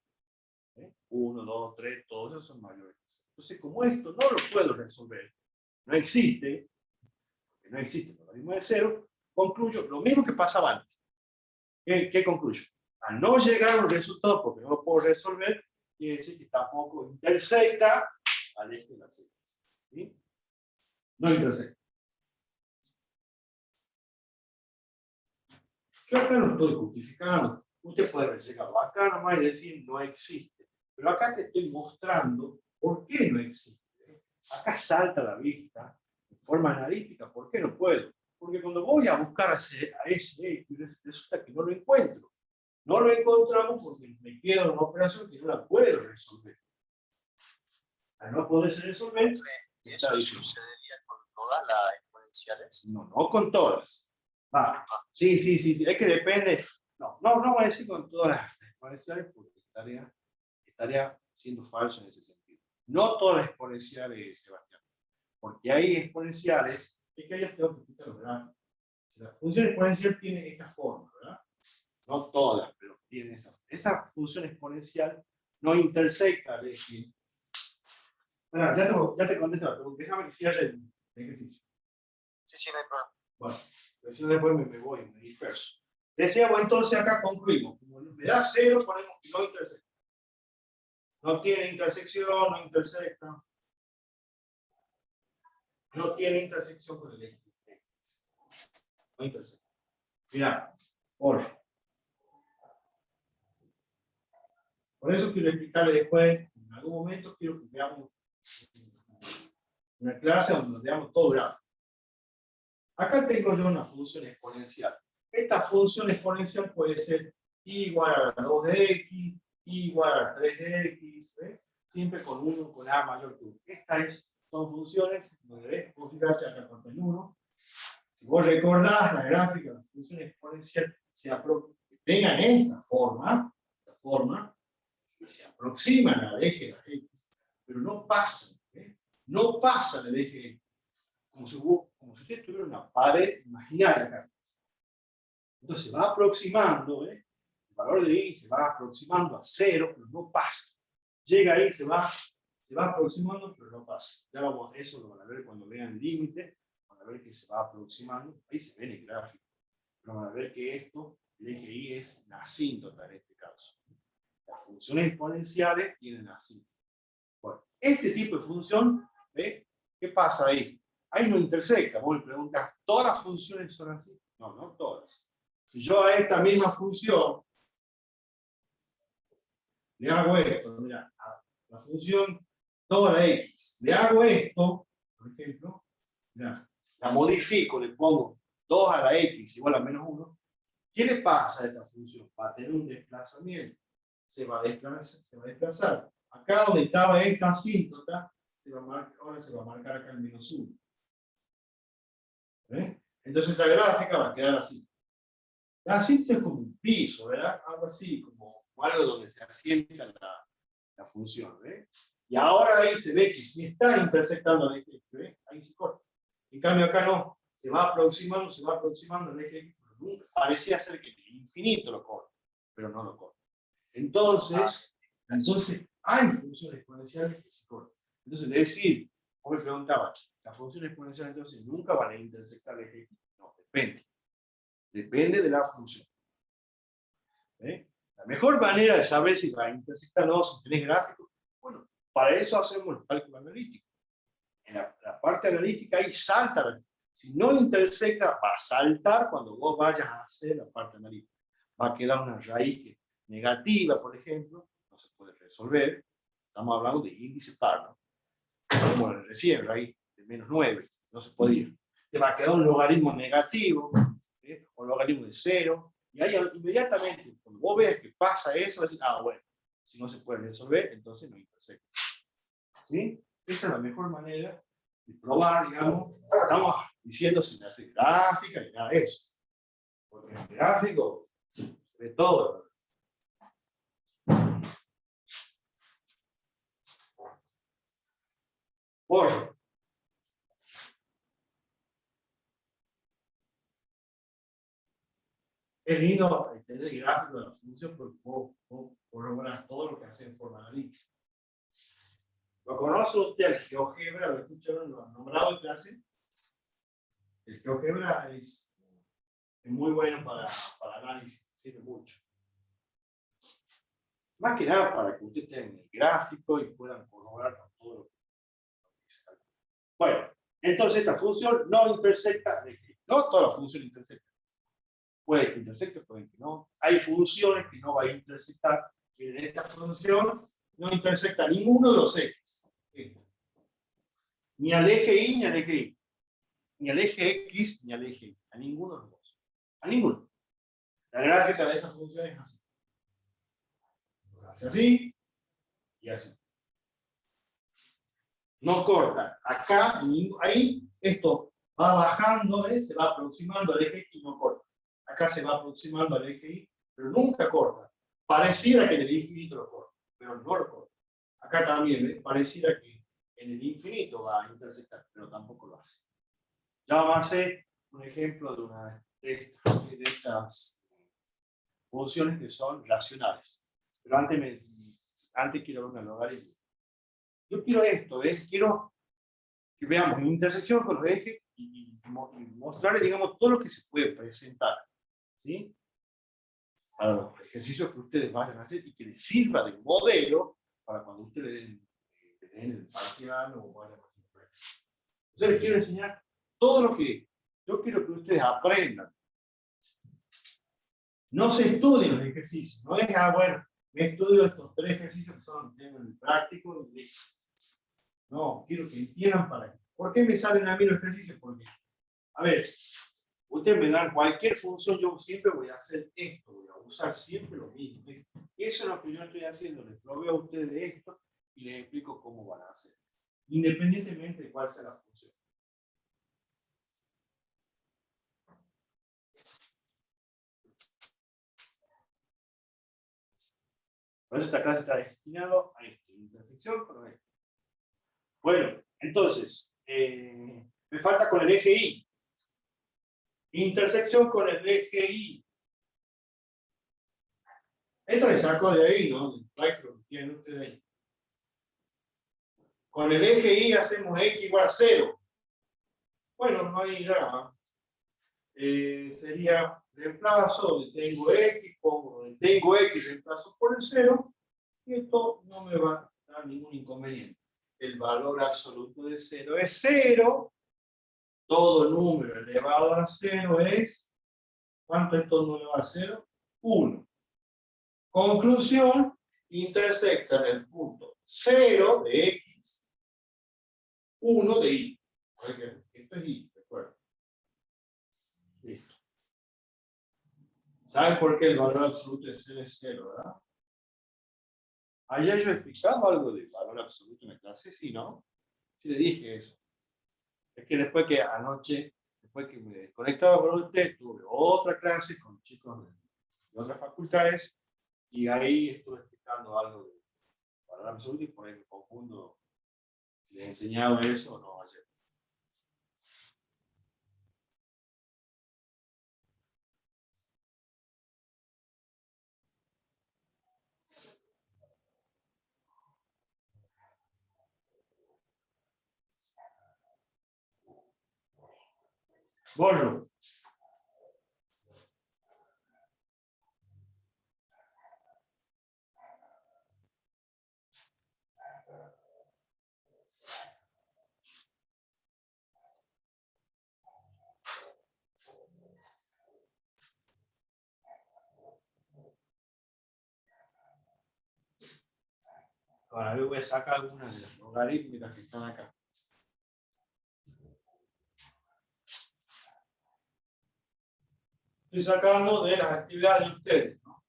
Speaker 1: 1, 2, 3, todos esos son mayores que 0. Entonces, como esto no lo puedo resolver, no existe, porque no existe el logaritmo de 0, concluyo lo mismo que pasaba antes. ¿Qué concluyo? Al no llegar a un resultado porque no lo puedo resolver, quiere decir que tampoco intersecta al eje de la Z. ¿Sí? No intersecta. Yo acá no estoy justificando. Usted puede haber llegado acá nomás y decir no existe. Pero acá te estoy mostrando por qué no existe. Acá salta a la vista de forma analítica. ¿Por qué no puedo? Porque cuando voy a buscar a ese X, resulta que no lo encuentro. No lo encontramos porque me queda una operación que no la puedo resolver. Al no poderse resolver,
Speaker 2: ¿Y eso sucedería con todas las exponenciales?
Speaker 1: No, no con todas. Sí. Es que depende. No voy a decir con todas las exponenciales porque estaría siendo falso en ese sentido. No todas las exponenciales, Sebastián. Porque hay exponenciales, es que hay tengo que explicar los gráficos. La función exponencial tiene esta forma, ¿verdad? No todas, pero tiene esa función exponencial no intersecta el eje. Bueno, ya te contesto la pregunta. Déjame que cierre el ejercicio.
Speaker 2: Sí, no hay problema.
Speaker 1: Bueno, pues yo después me voy, me disperso. Decíamos entonces acá concluimos. Como me da 0, ponemos que no intersecta. No tiene intersección, no intersecta. No tiene intersección con el eje. No intersecta. Mira, por eso quiero explicarle después, en algún momento quiero que veamos una clase donde nos veamos todo gráfico. Acá tengo yo una función exponencial. Esta función exponencial puede ser igual a 2 de x, igual a 3 de x, ¿ves? Siempre con 1, con a mayor que 1. Estas son funciones donde ves, vos fijate acá con el 1. Si vos recordás la gráfica de la función exponencial, tengan esta forma, que se aproximan al eje de las x, pero no pasan, ¿ves? No pasan el eje x. Como si usted tuviera una pared imaginaria acá. Entonces se va aproximando, el valor de y se va aproximando a 0, pero no pasa. Llega ahí, se va aproximando, pero no pasa. Ya vamos a eso, lo van a ver cuando vean el límite, van a ver que se va aproximando, ahí se ve en el gráfico. Pero van a ver que esto, el eje y es una asíntota en este caso. Las funciones exponenciales tienen asíntota. Bueno, este tipo de función, ¿ves? ¿Qué pasa ahí? Ahí no intersecta. Vos me preguntas, ¿todas las funciones son así? No, no todas. Si yo a esta misma función le hago esto, mira, a la función toda la x, le hago esto, por ejemplo, mira, la modifico, le pongo 2 a la x igual a menos 1, ¿qué le pasa a esta función? Va a tener un desplazamiento, se va a desplazar. Acá donde estaba esta asíntota, ahora se va a marcar acá el menos 1. ¿Ves? Entonces esta gráfica va a quedar así. La asíntota es como un piso, ¿verdad? Algo así, como algo donde se asienta la función, ¿ves? Y ahora ahí se ve que si está intersectando el eje, ¿ves? Ahí se corta. En cambio acá no, se va aproximando el eje, nunca parecía ser que el infinito lo corta, pero no lo corta. Entonces hay funciones exponenciales que se cortan. Entonces, decir, vos me preguntabas, las funciones exponenciales entonces nunca van a intersectar el eje. No, depende. Depende de la función. ¿Eh? La mejor manera de saber si va a intersectar o no, si tenés gráficos, bueno, para eso hacemos el cálculo analítico. En la parte analítica ahí salta. Si no intersecta, va a saltar cuando vos vayas a hacer la parte analítica. Va a quedar una raíz negativa, por ejemplo, no se puede resolver. Estamos hablando de índice par, ¿no? Como recién, raíz de menos 9, no se podía. Te va a quedar un logaritmo negativo, o logaritmo de 0, y ahí inmediatamente, cuando vos ves que pasa eso, vas a decir, bueno, si no se puede resolver, entonces no intersecta. ¿Sí? Esa es la mejor manera de probar, digamos. Estamos diciendo sin hacer gráfica ni nada de eso. Porque en el gráfico se ve todo. Borro. Es lindo entender el gráfico de la función porque vos corroborás todo lo que hace en forma analítica. ¿Lo conoce usted el GeoGebra? ¿Lo escucharon? ¿Lo han nombrado en clase? El GeoGebra es muy bueno para análisis, sirve mucho. Más que nada para que ustedes tengan el gráfico y puedan corroborar con todo lo que se calcula. Bueno, entonces esta función no intersecta, no todas las funciones intersectan. Puede que intersecte, puede que no. Hay funciones que no va a intersectar. En esta función no intersecta ninguno de los ejes. Ni al eje Y ni al eje Y. ni al eje X ni al eje Y, a ninguno de los dos. A ninguno. La gráfica de esa función es así. Hace así y así. No corta. Acá, ahí, esto va bajando, se va aproximando al eje X y no corta. Acá se va aproximando al eje Y, pero nunca corta. Pareciera que en el infinito lo corta, pero no lo corta. Acá también, pareciera que en el infinito va a intersectar, pero tampoco lo hace. Ya vamos a hacer un ejemplo de una de estas funciones que son racionales. Pero antes quiero ver una logaritmo. Yo quiero esto, quiero que veamos una intersección con los ejes y mostrarles, digamos, todo lo que se puede presentar, ¿sí? Para los ejercicios que ustedes vayan a hacer y que les sirva de modelo para cuando ustedes le den el parcial o vayan a hacer el proyecto. Entonces les quiero enseñar todo lo que yo quiero que ustedes aprendan. No se estudien los ejercicios, no es, bueno, me estudio estos 3 ejercicios que son el práctico y listo. No, quiero que entiendan para qué. ¿Por qué me salen a mí los ejercicios? Porque, a ver, ustedes me dan cualquier función, yo siempre voy a hacer esto, voy a usar siempre lo mismo. Eso es lo que yo estoy haciendo, les proveo a ustedes esto y les explico cómo van a hacer, independientemente de cuál sea la función. Por eso esta clase está destinada a esto, intersección con esto. Bueno, entonces, me falta con el eje Y. Intersección con el eje Y. Esto le saco de ahí, ¿no? Lo tienen ustedes ahí. Con el eje Y hacemos X igual a 0. Bueno, no hay drama. Sería reemplazo donde tengo X, pongo donde tengo X, reemplazo por el 0. Y esto no me va a dar ningún inconveniente. El valor absoluto de 0 es 0. Todo número elevado a 0 es, ¿cuánto es todo elevado a 0? 1. Conclusión, intersecta en el punto 0 de X, 1 de Y. Esto es Y, recuerda. Listo. ¿Saben por qué el valor absoluto de 0 es 0, verdad? Ayer yo explicaba algo del valor absoluto en la clase, ¿sí, no? Sí le dije eso. Es que después que anoche, después que me conectaba con usted, tuve otra clase con chicos de otras facultades y ahí estuve explicando algo de valor absoluto y por ahí me confundo si he enseñado eso o no ayer. Bonjour. Ahora yo voy a sacar algunas de las logarítmicas que están acá. Estoy sacando de las actividades de ustedes, ¿no?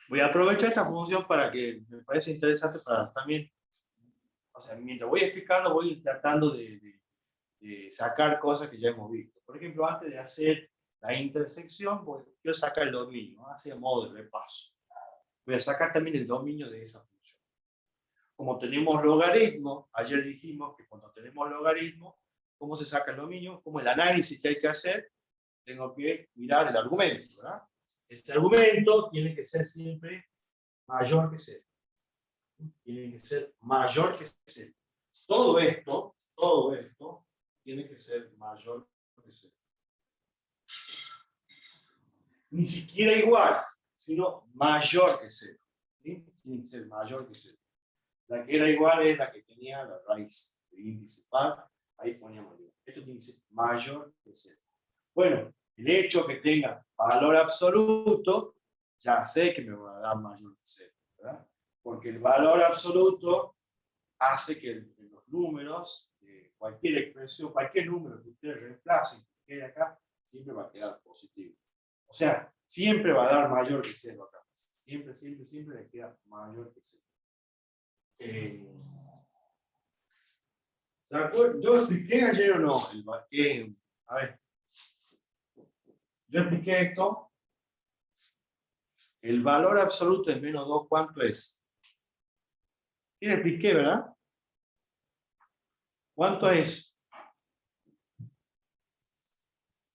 Speaker 1: Voy a aprovechar esta función para que me parece interesante para también, o sea, mientras voy explicando, voy tratando de sacar cosas que ya hemos visto. Por ejemplo, antes de hacer la intersección, quiero sacar el dominio, ¿no? Así a modo de repaso. Voy a sacar también el dominio de esa función. Como tenemos logaritmo, ayer dijimos que cuando tenemos logaritmo, ¿cómo se saca el dominio? Como el análisis que hay que hacer, tengo que mirar el argumento, ¿verdad? Este argumento tiene que ser siempre mayor que 0. Tiene que ser mayor que 0. Todo esto tiene que ser mayor que 0. Ni siquiera igual, sino mayor que 0. ¿Sí? Tiene que ser mayor que 0. La que era igual es la que tenía la raíz de índice par. Ahí poníamos igual. Esto tiene que ser mayor que 0. Bueno, el hecho que tenga valor absoluto, ya sé que me va a dar mayor que 0, ¿verdad? Porque el valor absoluto hace que los números, cualquier expresión, cualquier número que ustedes reemplacen, que quede acá, siempre va a quedar positivo. O sea, siempre va a dar mayor que 0 acá. Siempre, siempre, siempre le queda mayor que 0. ¿Se acuerdan? ¿Yo expliqué ayer o no? A ver. Yo expliqué esto. El valor absoluto es menos 2, ¿cuánto es? ¿Sí le expliqué, verdad? ¿Cuánto es?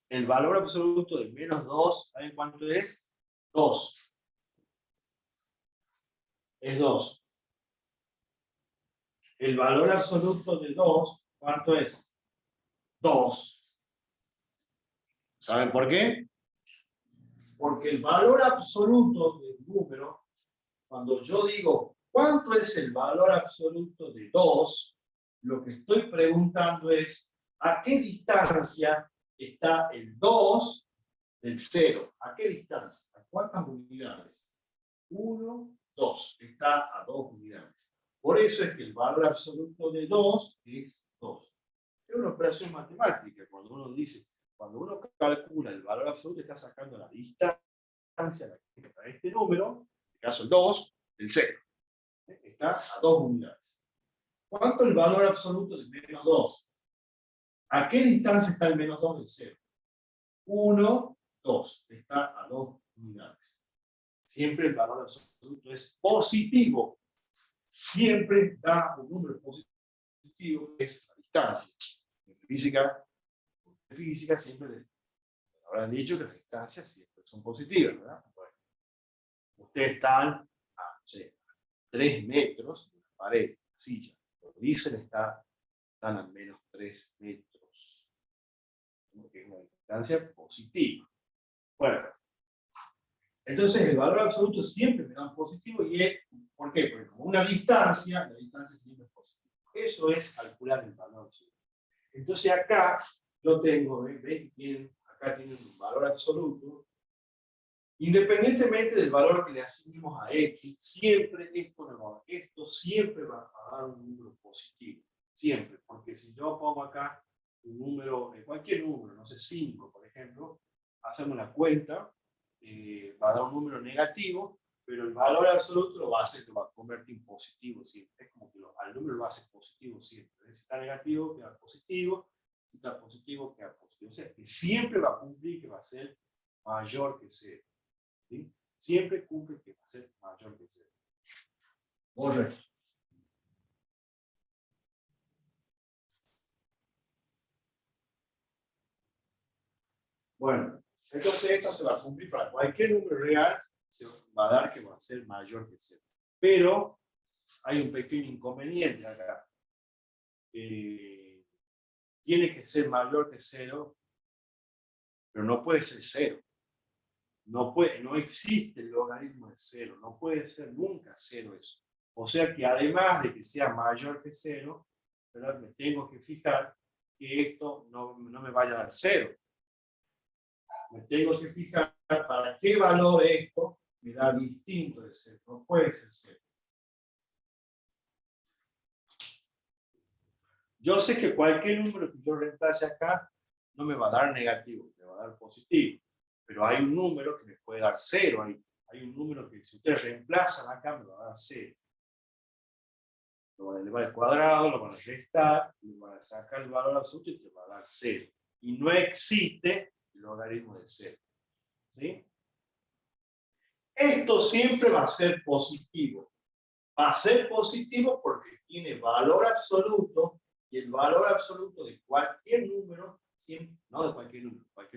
Speaker 1: El valor absoluto de menos 2, ¿saben cuánto es? 2. Es 2. El valor absoluto de 2, ¿cuánto es? 2. ¿Saben por qué? Porque el valor absoluto del número, cuando yo digo, ¿cuánto es el valor absoluto de 2? Lo que estoy preguntando es, ¿a qué distancia está el 2 del 0? ¿A qué distancia? ¿A cuántas unidades? 1, 2. Está a 2 unidades. Por eso es que el valor absoluto de 2 es 2. Es una operación matemática. Cuando uno calcula el valor absoluto, está sacando la distancia para este número, en este caso el 2, del 0. Está a 2 unidades. ¿Cuánto es el valor absoluto de menos 2? ¿A qué distancia está el menos 2 del 0? 1, 2. Está a 2 unidades. Siempre el valor absoluto es positivo. Siempre da un número positivo, que es la distancia. En física siempre habrán dicho que las distancias siempre son positivas, ¿verdad? Bueno, ustedes están a, no sé, 3 metros de la pared, de la silla. Lo dicen, están a menos 3 metros. Que es una distancia positiva. Bueno, entonces el valor absoluto siempre me da un positivo y es, ¿por qué? Porque como una distancia, la distancia siempre es positiva. Eso es calcular el valor absoluto. Entonces acá yo tengo, ¿ven? Acá tienen un valor absoluto. Independientemente del valor que le asignemos a x, siempre esto siempre va a dar un número positivo. Siempre. Porque si yo pongo acá un número, cualquier número, no sé, 5, por ejemplo, hacemos la cuenta, va a dar un número negativo, pero el valor absoluto lo va a convertir en positivo siempre. Es como que al número lo hace positivo siempre. Si está negativo, queda positivo. Si está positivo, queda positivo. O sea, que siempre va a cumplir que va a ser mayor que 0. ¿Sí? Siempre cumple que va a ser mayor que 0. Correcto. Bueno, entonces esto se va a cumplir para cualquier número real, se va a dar que va a ser mayor que 0. Pero hay un pequeño inconveniente acá. Tiene que ser mayor que 0, pero no puede ser 0. No existe el logaritmo de 0, no puede ser nunca 0 eso. O sea que además de que sea mayor que 0, ¿verdad? Me tengo que fijar que esto no me vaya a dar 0. Me tengo que fijar para qué valor esto me da distinto de 0. No puede ser 0. Yo sé que cualquier número que yo reemplace acá no me va a dar negativo, me va a dar positivo. Pero hay un número que me puede dar 0 ahí. Hay un número que si ustedes reemplazan acá me va a dar 0. Lo van a elevar al cuadrado, lo van a restar, le van a sacar el valor absoluto y te va a dar 0. Y no existe el logaritmo de 0. ¿Sí? Esto siempre va a ser positivo. Va a ser positivo porque tiene valor absoluto y el valor absoluto de cualquier número, siempre, no de cualquier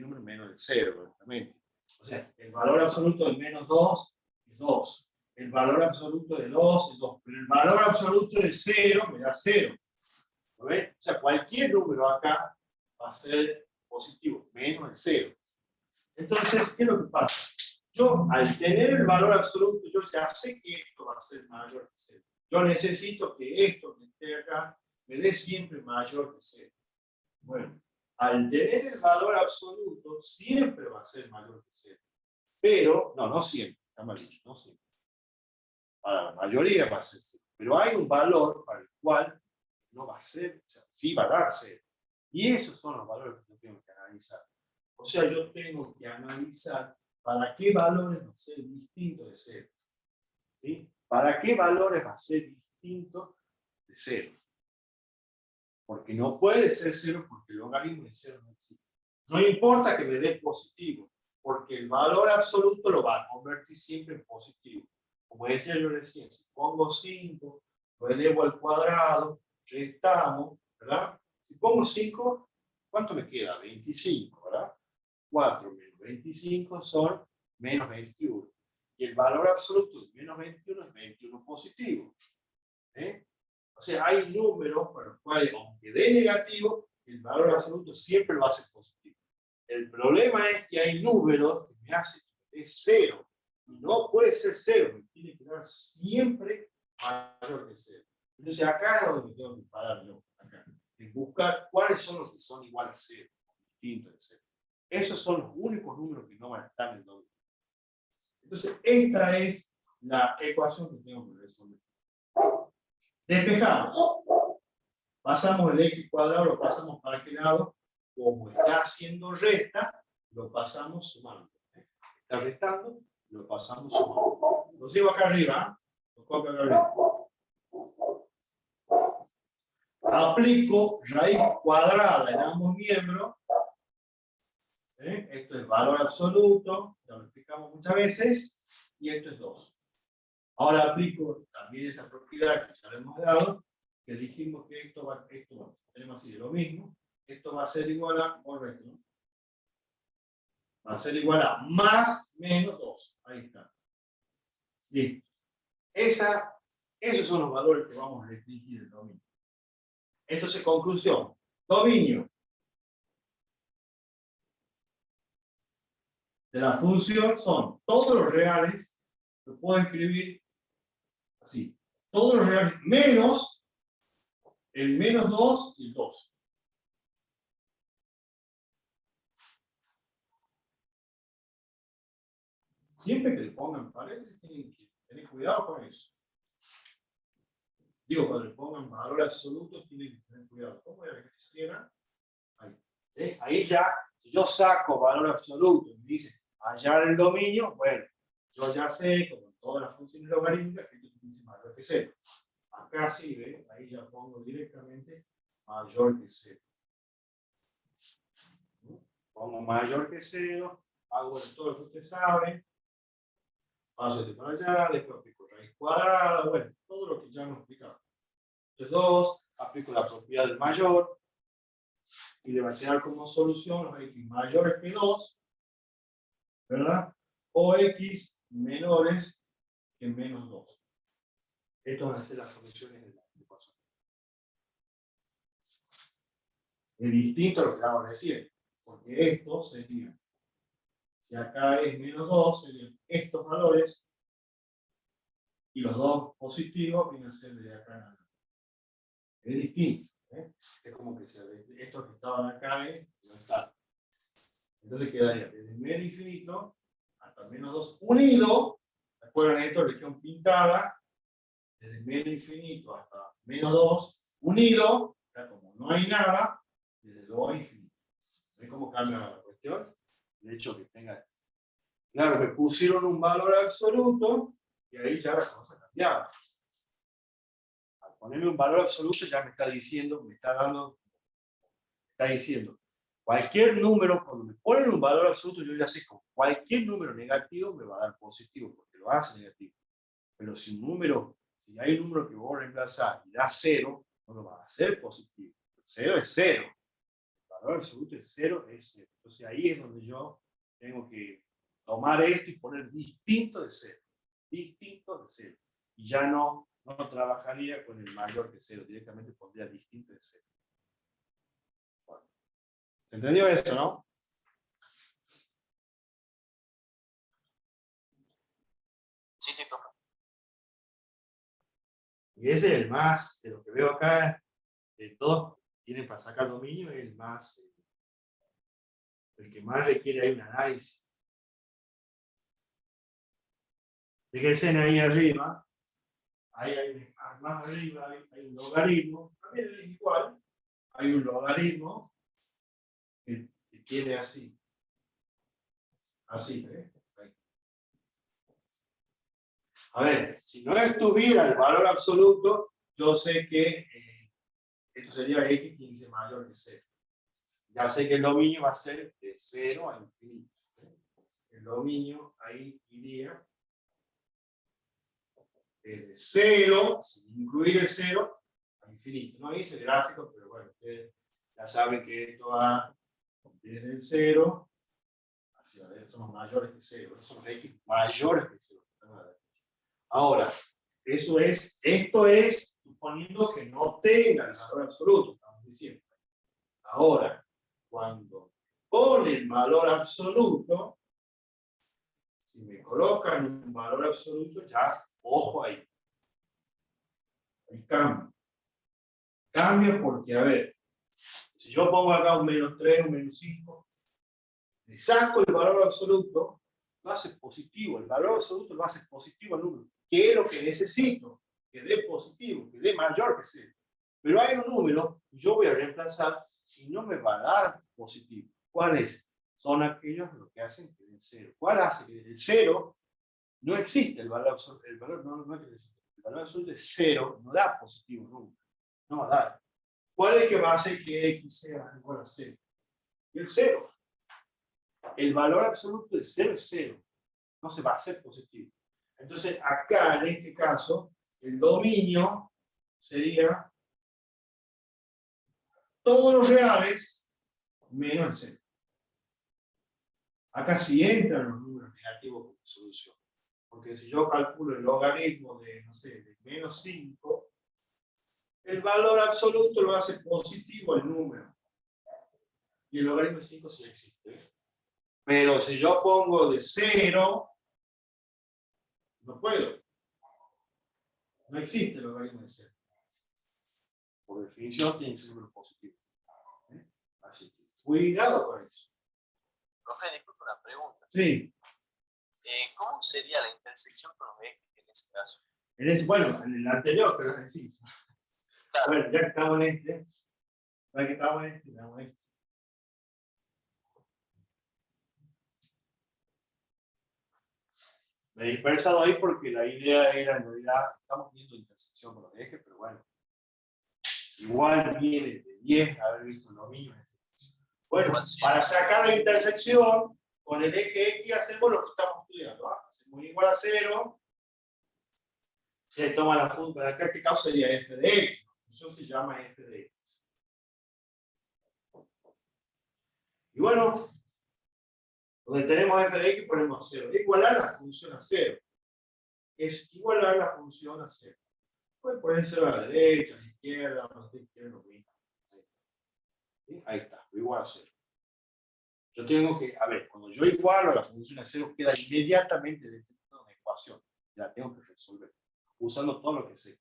Speaker 1: número menos del 0, obviamente. O sea, el valor absoluto de menos 2 es 2. El valor absoluto de 2 es 2. Pero el valor absoluto de 0 me da 0. ¿Lo ven? O sea, cualquier número acá va a ser positivo, menos el 0. Entonces, ¿qué es lo que pasa? Yo, al tener el valor absoluto, yo ya sé que esto va a ser mayor que 0. Yo necesito que esto que esté acá me dé siempre mayor que 0. Bueno, al tener el valor absoluto, siempre va a ser mayor que 0. Pero, no siempre, está mal dicho, no siempre. Para la mayoría va a ser 0. Pero hay un valor para el cual no va a ser, o sea, sí va a dar 0. Y esos son los valores que yo tengo que analizar. O sea, yo tengo que analizar para qué valores va a ser distinto de 0. ¿Sí? ¿Para qué valores va a ser distinto de 0? Porque no puede ser 0 porque el logaritmo de 0 no existe. No importa que me dé positivo, porque el valor absoluto lo va a convertir siempre en positivo. Como decía yo recién, si pongo 5, lo elevo al cuadrado, restamos, ¿verdad? Si pongo 5, ¿cuánto me queda? 25, ¿verdad? 4 menos 25 son menos 21. Y el valor absoluto de menos 21 es 21 positivo. O sea, hay números para los cuales, aunque dé negativo, el valor absoluto siempre va a ser positivo. El problema es que hay números que me hacen que es 0. Y no puede ser 0, me tiene que dar siempre mayor que 0. Entonces acá es donde me tengo que parar yo, acá. En buscar cuáles son los que son iguales a 0, distintos de 0. Esos son los únicos números que no van a estar en el doble. Entonces, esta es la ecuación que tengo que resolver. Despejamos. Pasamos el x cuadrado, lo pasamos para aquel lado. Como está haciendo resta, lo pasamos sumando. Está restando, lo pasamos sumando. Lo llevo acá arriba. Lo copio acá arriba. Aplico raíz cuadrada en ambos miembros. Esto es valor absoluto, ya lo explicamos muchas veces. Y esto es 2. Ahora aplico también esa propiedad que ya le hemos dado, que dijimos que esto tenemos así de lo mismo, esto va a ser igual a, correcto, ¿no? Va a ser igual a más menos 2. Ahí está. Listo. Esos son los valores que vamos a restringir el dominio. Entonces, conclusión. Dominio de la función son todos los reales, lo puedo escribir así. Todos los reales menos el menos 2 y el 2. Siempre que le pongan paréntesis, tienen que tener cuidado con eso. Digo, cuando le pongan valor absoluto, tienen que tener cuidado. ¿Cómo era que quisiera? Ahí. Ahí ya, si yo saco valor absoluto y me dice hallar el dominio, bueno, yo ya sé, como en todas las funciones logarítmicas, que esto dice mayor que 0. Acá sí, ¿ve? Ahí ya pongo directamente mayor que 0. Pongo mayor que 0, hago todo lo que ustedes saben. Paso de para allá, después aplico raíz cuadrada, bueno, todo lo que ya hemos explicado. Entonces 2, aplico la propiedad del mayor, y le va a quedar como solución x mayor que 2, ¿verdad? O x menores que menos 2. Estas van a ser las soluciones de la ecuación. Es distinto a lo que acabo de decir, porque esto sería, si acá es menos 2, serían estos valores, y los dos positivos vienen a ser de acá en adelante. Es distinto. Es como que estos que estaban acá no están. Entonces quedaría desde menos infinito hasta menos 2 unido. ¿Recuerdan esto? Región pintada. Desde menos infinito hasta menos 2 unido. Ya como no hay nada, desde 2 a infinito. ¿Ven cómo cambia la cuestión? De hecho, que tenga. Claro, me pusieron un valor absoluto y ahí ya la cosa cambiaba. Al ponerme un valor absoluto ya me está diciendo, está diciendo, cualquier número, cuando me ponen un valor absoluto, yo ya sé que cualquier número negativo me va a dar positivo, porque lo hace negativo. Pero si hay un número que voy a reemplazar y da 0, no lo va a hacer positivo. 0 es 0. El valor absoluto es 0, es 0. Entonces ahí es donde yo tengo que tomar esto y poner distinto de 0. Distinto de 0. Y ya no trabajaría con el mayor que 0. Directamente pondría distinto de 0. Bueno. ¿Se entendió eso, no?
Speaker 2: Sí, sí, profe.
Speaker 1: Y ese es el más, de lo que veo acá, de todos tienen para sacar dominio, es el más el que más requiere ahí un análisis. Fíjense ahí arriba, más arriba hay un logaritmo, también es igual, hay un logaritmo que tiene así. Así, ¿eh? A ver, si no estuviera el valor absoluto, yo sé que esto sería x tiene que ser mayor que 0. Ya sé que el dominio va a ser de 0 a infinito. El dominio ahí iría desde 0, sin incluir el 0, a infinito. No hice el gráfico, pero bueno, ustedes ya saben que esto va desde el 0 hacia ver, somos mayores que 0. Son x mayores que 0. Ahora, esto es suponiendo que no tenga el valor absoluto, estamos diciendo. Ahora, cuando pone el valor absoluto, si me colocan un valor absoluto, ya, ojo ahí. Ahí cambia. Cambia porque, a ver, si yo pongo acá un -3, un -5, le saco el valor absoluto, lo hace positivo. El valor absoluto lo hace positivo al número. ¿Qué es lo que necesito? Que dé positivo, que dé mayor que 0. Pero hay un número que yo voy a reemplazar y no me va a dar positivo. ¿Cuál es? Son aquellos los que hacen que den 0. ¿Cuál hace que den 0? No existe el valor absoluto. El valor no existe. El valor absoluto es 0, no da positivo nunca. No va a dar. ¿Cuál es el que va a hacer que x sea igual a 0? El 0. El valor absoluto de 0 es 0. No se va a hacer positivo. Entonces, acá, en este caso, el dominio sería todos los reales menos el 0. Acá sí entran los números negativos como solución. Porque si yo calculo el logaritmo de, no sé, de -5, el valor absoluto lo hace positivo el número. Y el logaritmo de 5 sí existe. Pero si yo pongo de 0, no puedo. No existe el logaritmo de 0. Por definición tiene que ser un número positivo. Así que cuidado con eso.
Speaker 2: Profe, disculpe una pregunta.
Speaker 1: Sí.
Speaker 2: ¿Cómo sería la intersección con los ejes en ese caso?
Speaker 1: Bueno, en el anterior, pero sí.
Speaker 2: Claro.
Speaker 1: Bueno, ya que estamos en este, veamos esto. Me he dispersado ahí porque la idea era, en realidad, estamos viendo intersección con los ejes, pero bueno, igual viene de 10 haber visto lo mismo. Bueno, para sacar la intersección con el eje X hacemos lo que estamos estudiando. ¿Ah? Hacemos igual a 0, se toma la función, acá en este caso sería f de x, la función se llama f de x. Y bueno, donde tenemos f de x ponemos 0. Igualar la función a 0. Es igualar la función a 0. Puede poner 0 a la derecha, a la izquierda, a la izquierda, lo mismo. Ahí está, igual a 0. Yo tengo que, a ver, cuando yo igualo la función a 0, queda inmediatamente dentro de una ecuación. La tengo que resolver, usando todo lo que sé.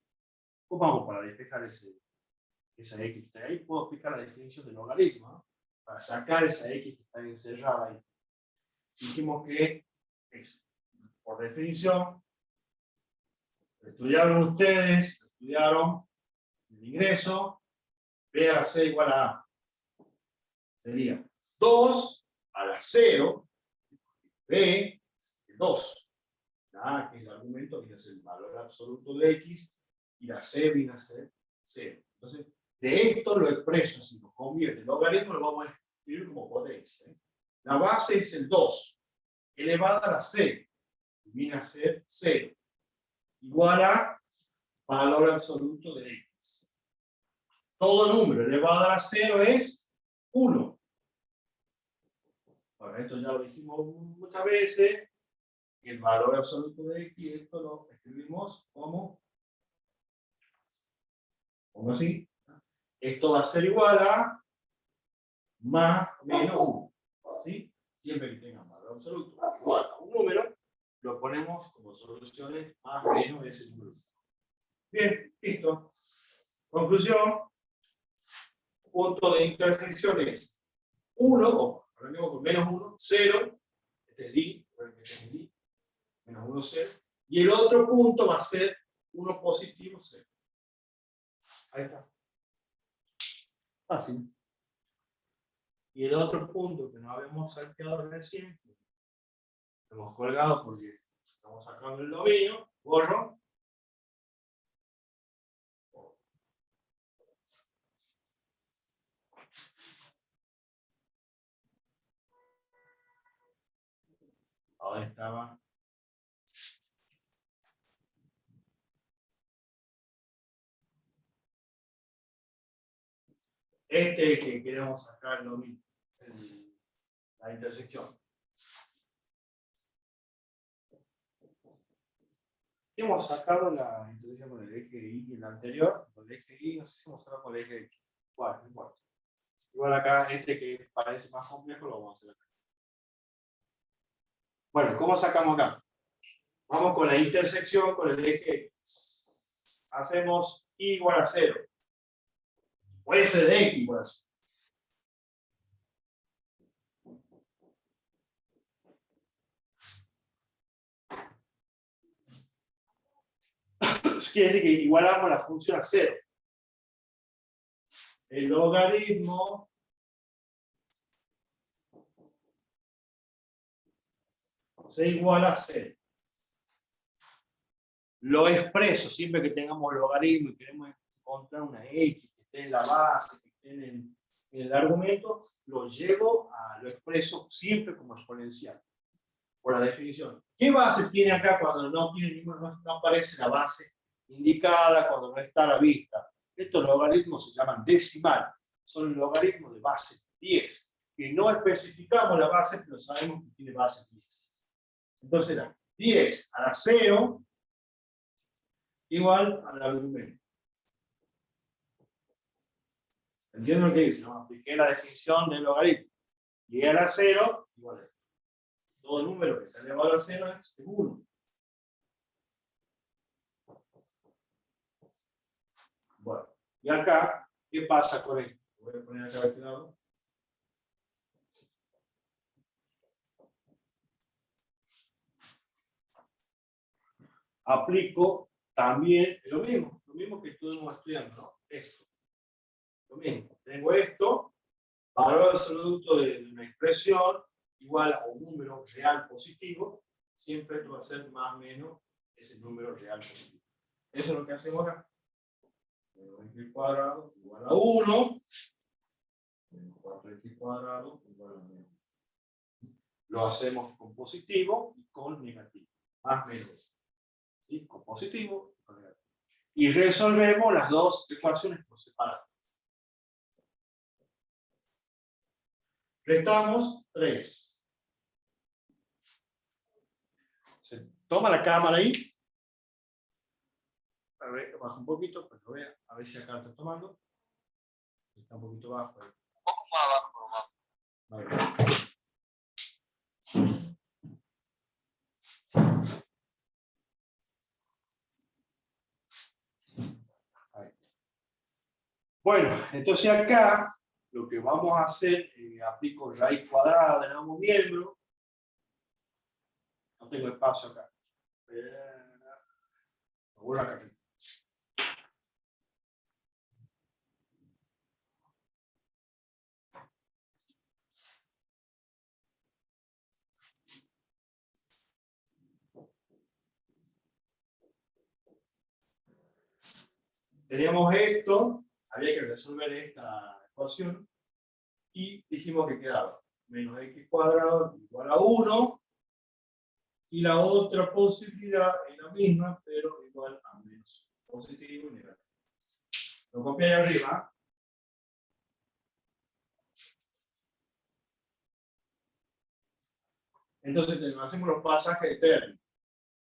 Speaker 1: ¿Cómo hago para despejar esa x? Ahí puedo aplicar la definición del logaritmo, ¿no? Para sacar esa x que está encerrada ahí. Dijimos que es, por definición, estudiaron ustedes, estudiaron el ingreso, B a la C igual a A. Sería 2 a la 0, B es 2. La A, que es el argumento, viene a ser el valor absoluto de X, y la C viene a ser 0. Entonces, de esto lo expreso, así lo convierte. El logaritmo lo vamos a escribir como potencia. La base es el 2, elevada a la C, y viene a ser 0. Igual a valor absoluto de X. Todo número elevado a la 0 es 1. Bueno, esto ya lo dijimos muchas veces. El valor absoluto de X, esto lo escribimos como así. Esto va a ser igual a más menos 1. ¿Sí? Siempre que tenga valor absoluto igual a un número, lo ponemos como soluciones más menos ese número. Bien, listo. Conclusión. Punto de intersección es 1, arranquemos con menos 1, 0, este es D, este es D, menos 1, 0, y el otro punto va a ser 1 positivo, 0. Ahí está. Fácil. Y el otro punto que no habíamos salteado recién, lo hemos colgado porque estamos sacando el dominio, borro. Ahora estaba. Este es el que queremos sacar lo mismo, la intersección. Hemos sacado la intersección con el eje Y en el anterior, con el eje Y, no sé si hemos sacado con el eje X. Bueno, no importa. Igual acá, este que parece más complejo, lo vamos a hacer acá. Bueno, ¿cómo sacamos acá? Vamos con la intersección con el eje X. Hacemos Y igual a 0. O f de X igual a 0. Eso quiere decir que igualamos la función a 0. El logaritmo se iguala a 0. Lo expreso siempre que tengamos logaritmo y queremos encontrar una X que esté en la base, que esté en el argumento, lo expreso siempre como exponencial, por la definición. ¿Qué base tiene acá cuando no aparece la base indicada, cuando no está a la vista? Estos logaritmos se llaman decimales, son logaritmos de base 10, que no especificamos la base, pero sabemos que tiene base 10. Entonces era 10 a la 0 igual al argumento. ¿Entienden lo que dice? ¿No? Apliqué la definición del logaritmo. Y a la 0 igual a todo número que está elevado a 0 es 1. Bueno, y acá, ¿qué pasa con esto? Voy a poner acá de este lado. Aplico también lo mismo que estuvimos estudiando, ¿no? Esto. Lo mismo. Tengo esto, valor absoluto de una expresión igual a un número real positivo. Siempre esto va a ser más o menos ese número real positivo. Eso es lo que hacemos acá. X cuadrado igual a 1. 4x cuadrado igual a 1. Lo hacemos con positivo y con negativo. Más o menos. ¿Sí? Con positivo y con negativo. Y resolvemos las dos ecuaciones por separado. Restamos 3. Se toma la cámara ahí. A ver, baja un poquito, para que vea. A ver si acá está tomando. Está un poquito bajo ahí.
Speaker 2: Un poco más abajo, más.
Speaker 1: Vale. Ahí. Bueno, entonces acá lo que vamos a hacer, aplico raíz cuadrada del nuevo miembro. No tengo espacio acá. Lo borro acá. Teníamos esto, había que resolver esta ecuación y dijimos que quedaba menos x cuadrado igual a 1 y la otra posibilidad es la misma, pero igual a menos positivo y negativo. Lo copié ahí arriba. Entonces hacemos los pasajes de términos.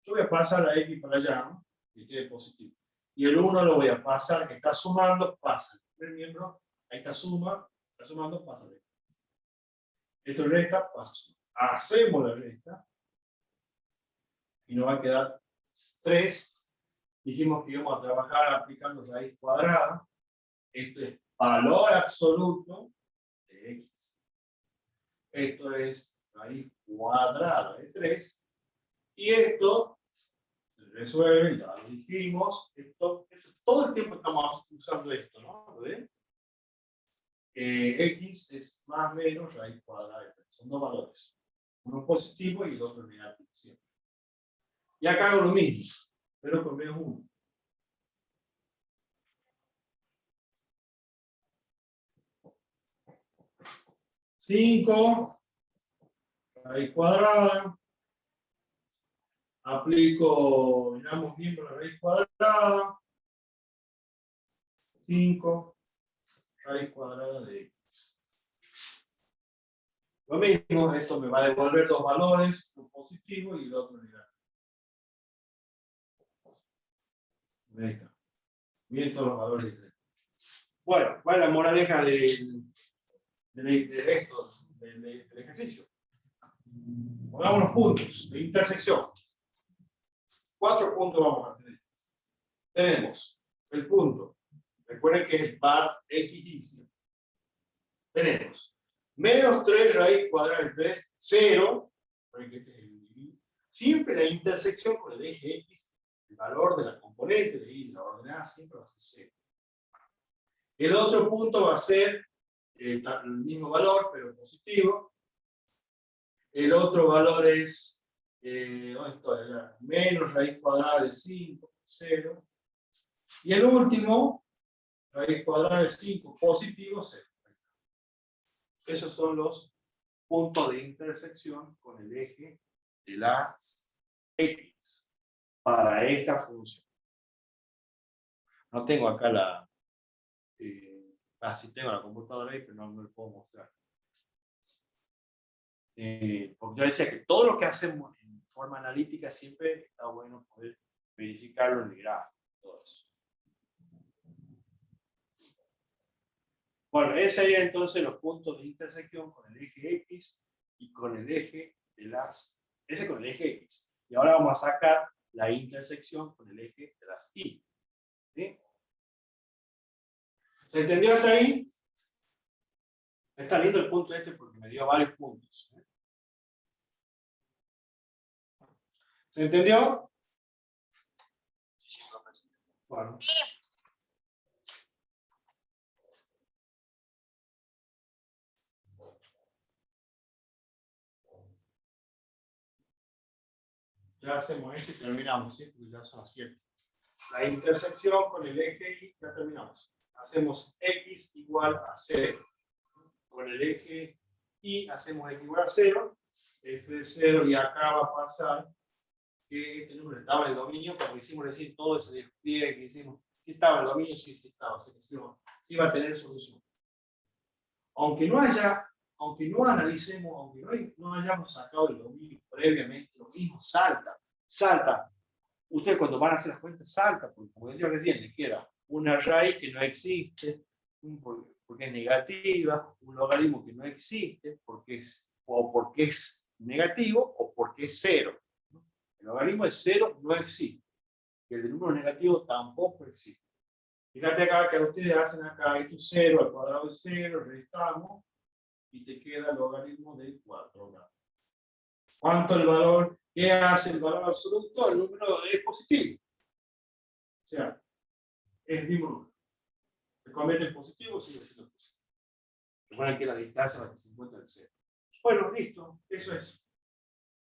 Speaker 1: Yo voy a pasar la x para allá, ¿no? Que quede positivo. Y el 1 lo voy a pasar, que está sumando, pasa. El primer miembro, ahí está sumando, pasa. Esto resta, pasa. Hacemos la resta. Y nos va a quedar 3. Dijimos que íbamos a trabajar aplicando raíz cuadrada. Esto es valor absoluto de x. Esto es raíz cuadrada de 3. Y esto se resuelve, ya lo dijimos. Esto todo el tiempo estamos usando esto, ¿no? ¿Lo ven? X es más o menos raíz cuadrada de 3. Son dos valores. Uno positivo y el otro negativo. Siempre. Y acá hago lo mismo, pero con menos 1. Cinco, raíz cuadrada. Aplico, miramos bien por la raíz cuadrada. 5, raíz cuadrada de x. Lo mismo, esto me va a devolver dos valores, uno positivo y el otro negativo. Ahí está. Miren todos los valores. Bueno, ¿cuál es la moraleja del ejercicio? Pongamos los puntos de intersección. 4 puntos vamos a tener. Tenemos el punto. Recuerden que es el par x. Tenemos menos 3 raíz cuadrada de 3, 0. Recuerden que este es el individuo. Siempre la intersección con el eje x, el valor de la componente de y de la ordenada siempre va a ser 0. El otro punto va a ser el mismo valor, pero positivo. El otro valor es menos raíz cuadrada de 5, 0. Y el último, raíz cuadrada de 5, positivo, 0. Esos son los puntos de intersección con el eje de la x para esta función. No tengo acá la... sí tengo la computadora ahí, pero no lo puedo mostrar. Porque yo decía que todo lo que hacemos en forma analítica siempre está bueno poder verificarlo en el gráfico. Todo eso. Bueno, ese sería entonces los puntos de intersección con el eje X y con el eje de las... Ese con el eje X. Y ahora vamos a sacar la intersección con el eje de las Y. ¿Sí? ¿Se entendió hasta ahí? Está lindo el punto este porque me dio varios puntos. ¿Se entendió?
Speaker 2: Sí, profesor.
Speaker 1: Bueno. Ya hacemos este y terminamos, ¿sí? Porque ya son las 7. La intersección con el eje Y, ya terminamos. Hacemos x igual a 0. Con el eje Y hacemos x igual a 0. F de 0 y acá va a pasar que este número estaba en el dominio, como hicimos recién todo ese despliegue que hicimos. Si estaba en el dominio, sí estaba. O sea que sí va a tener solución. Aunque no analicemos, aunque no hayamos sacado el dominio previamente, lo mismo salta. Ustedes cuando van a hacer las cuentas salta, porque como decía recién, les queda una raíz que no existe, porque es negativa, un logaritmo que no existe, porque es negativo o porque es 0. El logaritmo de 0 no existe, y el de número negativo tampoco existe. Fíjate acá que ustedes hacen acá, esto es 0 al cuadrado de 0, restamos, y te queda el logaritmo de 4. ¿Cuánto el valor? ¿Qué hace el valor absoluto? El número es positivo. O sea, es el mismo número. Se convierte en positivo, sigue siendo positivo. Recuerden que la distancia es la que se encuentra el 0. Bueno, listo, eso es.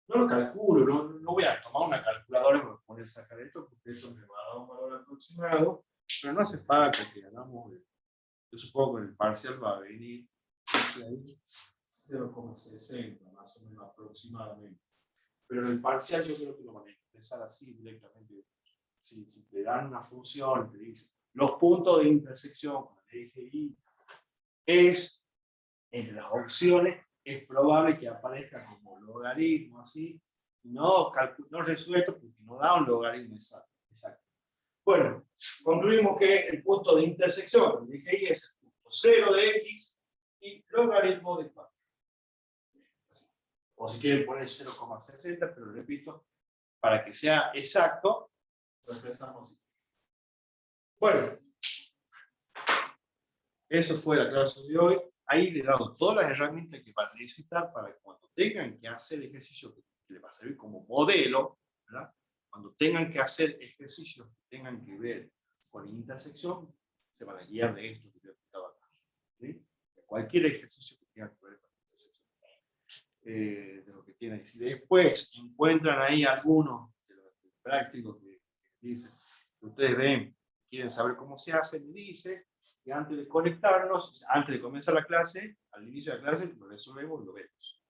Speaker 1: No lo calculo, no voy a tomar una calculadora y me voy a poner a sacar esto, porque eso me va a dar un valor aproximado, pero no hace falta que hagamos. Yo supongo que en el parcial va a venir 0,60 más o menos aproximadamente. Pero en el parcial yo creo que lo van a expresar así directamente. Si te dan una función, te dice los puntos de intersección con el eje Y es, entre las opciones, es probable que aparezca como logaritmo así, no resuelto porque no da un logaritmo exacto. Bueno, concluimos que el punto de intersección con el eje Y es el punto 0 de X y logaritmo de 4. O si quieren poner 0,60, pero repito, para que sea exacto, lo expresamos. Bueno, eso fue la clase de hoy. ahí le he dado todas las herramientas que van a necesitar para que cuando tengan que hacer ejercicio que les va a servir como modelo, ¿verdad? Cuando tengan que hacer ejercicios que tengan que ver con intersección, se van a guiar de esto que yo he explicado acá. ¿Sí? Cualquier ejercicio que tenga que ver con intersección. De lo que tienen. Si después encuentran ahí algunos de los prácticos que dicen, que ustedes ven, quieren saber cómo se hace, me dice que antes de conectarnos, antes de comenzar la clase, al inicio de la clase, lo resolvemos y lo vemos.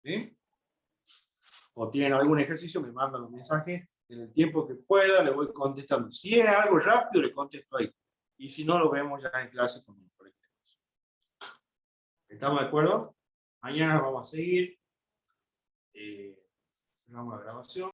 Speaker 1: ¿Sí? O tienen algún ejercicio, me mandan un mensaje, en el tiempo que pueda, le voy contestando. Si es algo rápido, le contesto ahí. Y si no, lo vemos ya en clase con el proyecto. ¿Estamos de acuerdo? Mañana vamos a seguir. Vamos a la grabación.